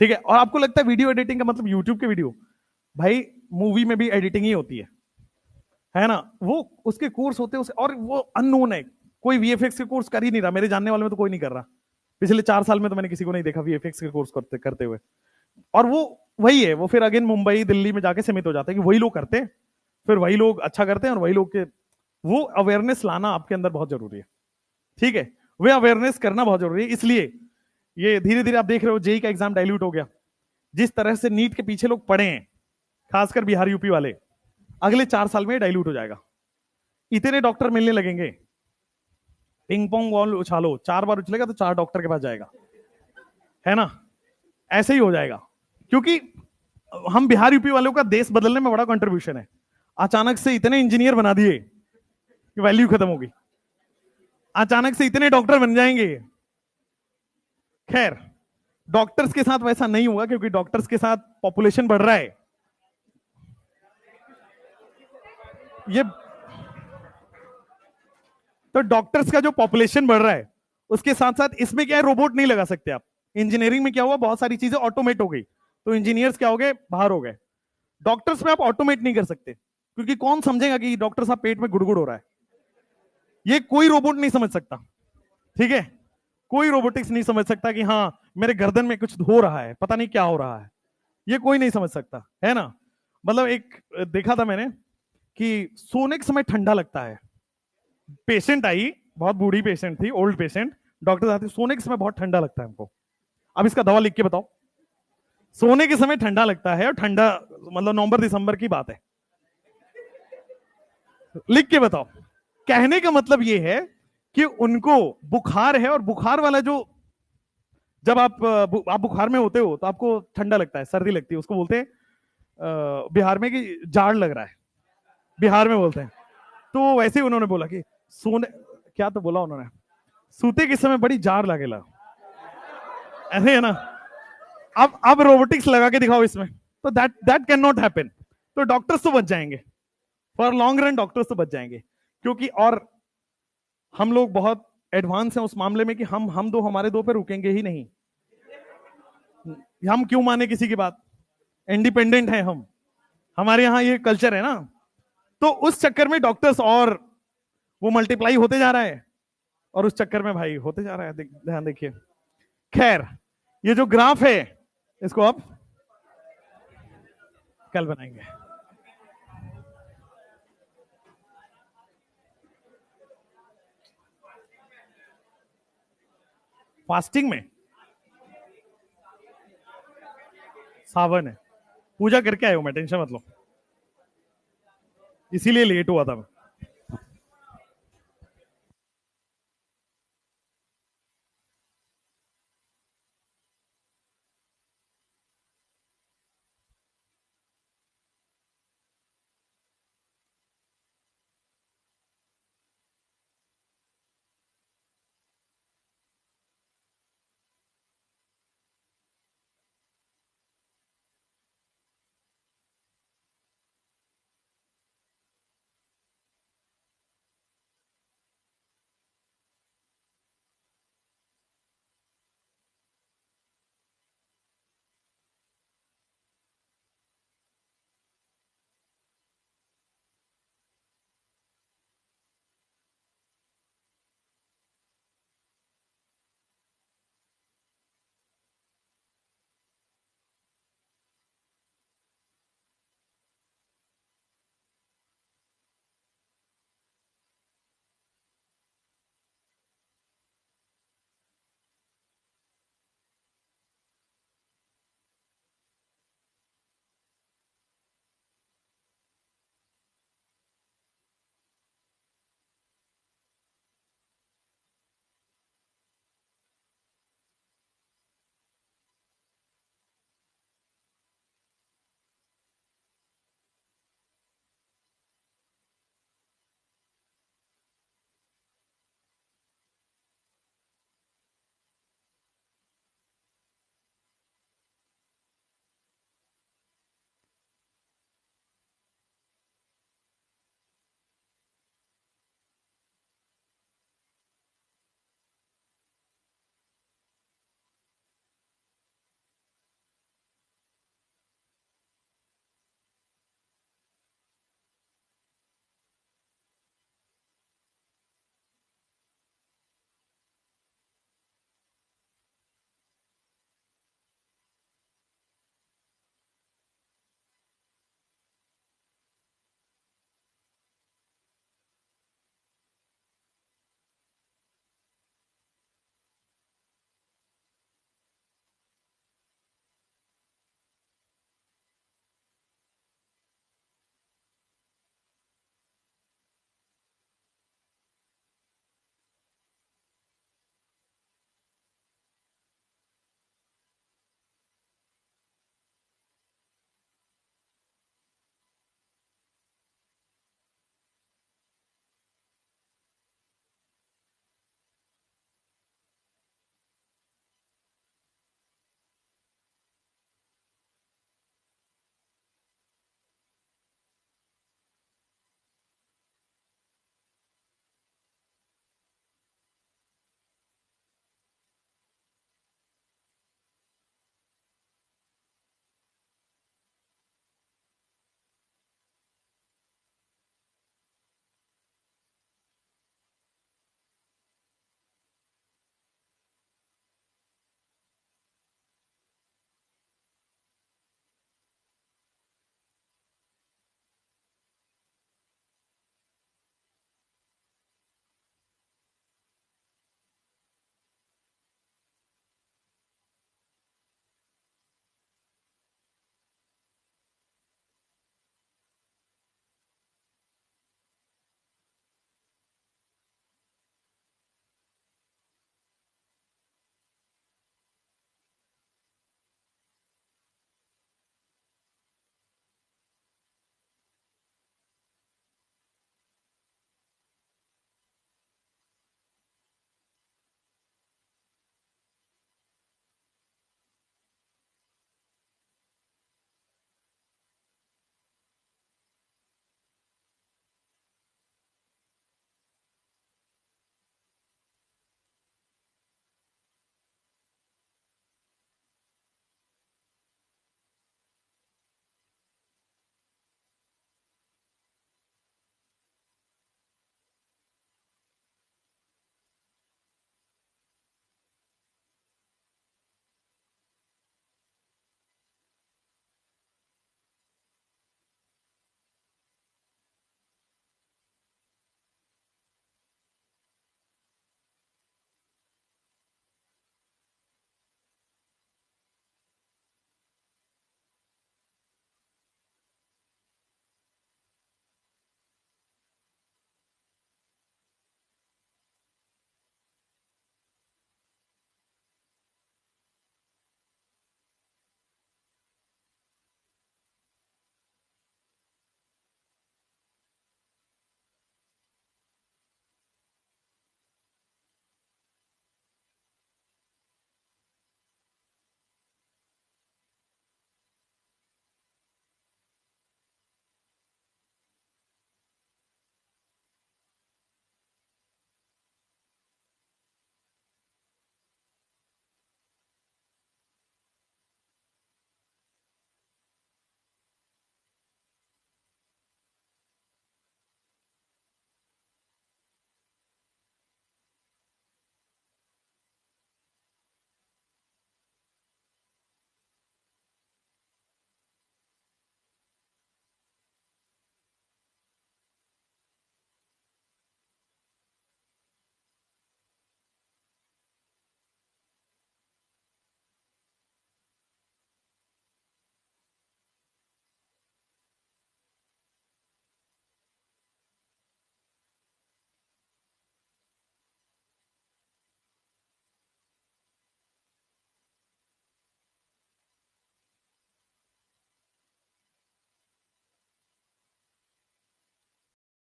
ठीक है। और आपको लगता है वीडियो एडिटिंग का मतलब यूट्यूब के वीडियो, भाई मूवी में भी एडिटिंग ही होती है ना। वो उसके कोर्स होते हैं उसे, और वो अननोन है, कोई वीएफएक्स के कोर्स कर ही नहीं रहा, मेरे जानने वाले में तो कोई नहीं कर रहा। पिछले 4 साल में तो मैंने किसी को नहीं देखा वीएफएक्स के कोर्स करते हुए। और वो वही है, वो फिर अगेन मुंबई दिल्ली में जाके सीमित हो जाता है कि वही लोग करते हैं, फिर वही लोग अच्छा करते हैं, और वही लोग के, वो अवेयरनेस लाना आपके अंदर बहुत जरूरी है, ठीक है। वे अवेयरनेस करना बहुत जरूरी है। इसलिए ये धीरे धीरे आप देख रहे हो, जेई का एग्जाम डाइल्यूट हो गया। जिस तरह से नीट के पीछे लोग पड़े हैं, खासकर बिहार यूपी वाले, अगले 4 साल में डाइल्यूट हो जाएगा। इतने डॉक्टर मिलने लगेंगे, पिंग पोंग बॉल उछालो, 4 बार उछलेगा तो 4 डॉक्टर के पास जाएगा, है ना। ऐसे ही हो जाएगा, क्योंकि हम बिहार यूपी वालों का देश बदलने में बड़ा कंट्रीब्यूशन है। अचानक से इतने इंजीनियर बना दिए कि वैल्यू खत्म होगी, अचानक से इतने डॉक्टर बन जाएंगे। खैर, डॉक्टर्स के साथ वैसा नहीं हुआ, क्योंकि डॉक्टर्स के साथ पॉपुलेशन बढ़ रहा है। ये तो डॉक्टर्स का जो पॉपुलेशन बढ़ रहा है, उसके साथ साथ इसमें क्या है, रोबोट नहीं लगा सकते आप। इंजीनियरिंग में क्या हुआ, बहुत सारी चीजें ऑटोमेट हो गई, तो इंजीनियर्स क्या हो गए, बाहर हो गए। डॉक्टर्स में आप ऑटोमेट नहीं कर सकते, क्योंकि कौन समझेगा कि डॉक्टर साहब पेट में गुड़गुड़ हो रहा है, ये कोई रोबोट नहीं समझ सकता, ठीक है। कोई रोबोटिक्स नहीं समझ सकता कि हाँ मेरे गर्दन में कुछ हो रहा है, पता नहीं क्या हो रहा है, ये कोई नहीं समझ सकता, है ना। मतलब एक देखा था मैंने कि सोने के समय ठंडा लगता है, पेशेंट आई, बहुत बूढ़ी पेशेंट थी, ओल्ड पेशेंट, डॉक्टर आते, सोने के समय बहुत ठंडा लगता है हमको, अब इसका दवा लिख के बताओ। सोने के समय ठंडा लगता है, और ठंडा मतलब नवंबर दिसंबर की बात है। लिख के बताओ। कहने का मतलब ये है कि उनको बुखार है, और बुखार वाला जो, जब आप बुखार में होते हो तो आपको ठंडा लगता है, सर्दी लगती है, उसको बोलते हैं बिहार में कि जाड़ लग रहा है, बिहार में बोलते हैं। तो वैसे ही उन्होंने बोला कि सोने, क्या तो बोला उन्होंने, सूते के समय बड़ी जाड़ लगेला, ऐसे है ना। अब रोबोटिक्स लगा के दिखाओ इसमें, तो that that can not happen. तो डॉक्टर्स तो बच जाएंगे, फॉर लॉन्ग रन डॉक्टर्स तो बच जाएंगे, क्योंकि और हम लोग बहुत एडवांस हैं उस मामले में कि हम दो हमारे दो पे रुकेंगे ही नहीं। हम क्यों माने किसी की बात, इंडिपेंडेंट है हम, हमारे यहाँ ये कल्चर है ना। तो उस चक्कर में डॉक्टर्स, और वो मल्टीप्लाई होते जा रहा है, और उस चक्कर में भाई होते जा रहा है, ध्यान देखिए। खैर, ये जो ग्राफ है इसको अब कल बनाएंगे। फास्टिंग में सावन है, पूजा करके आए हो, मैं टेंशन मत लो, इसीलिए लेट हुआ था मैं।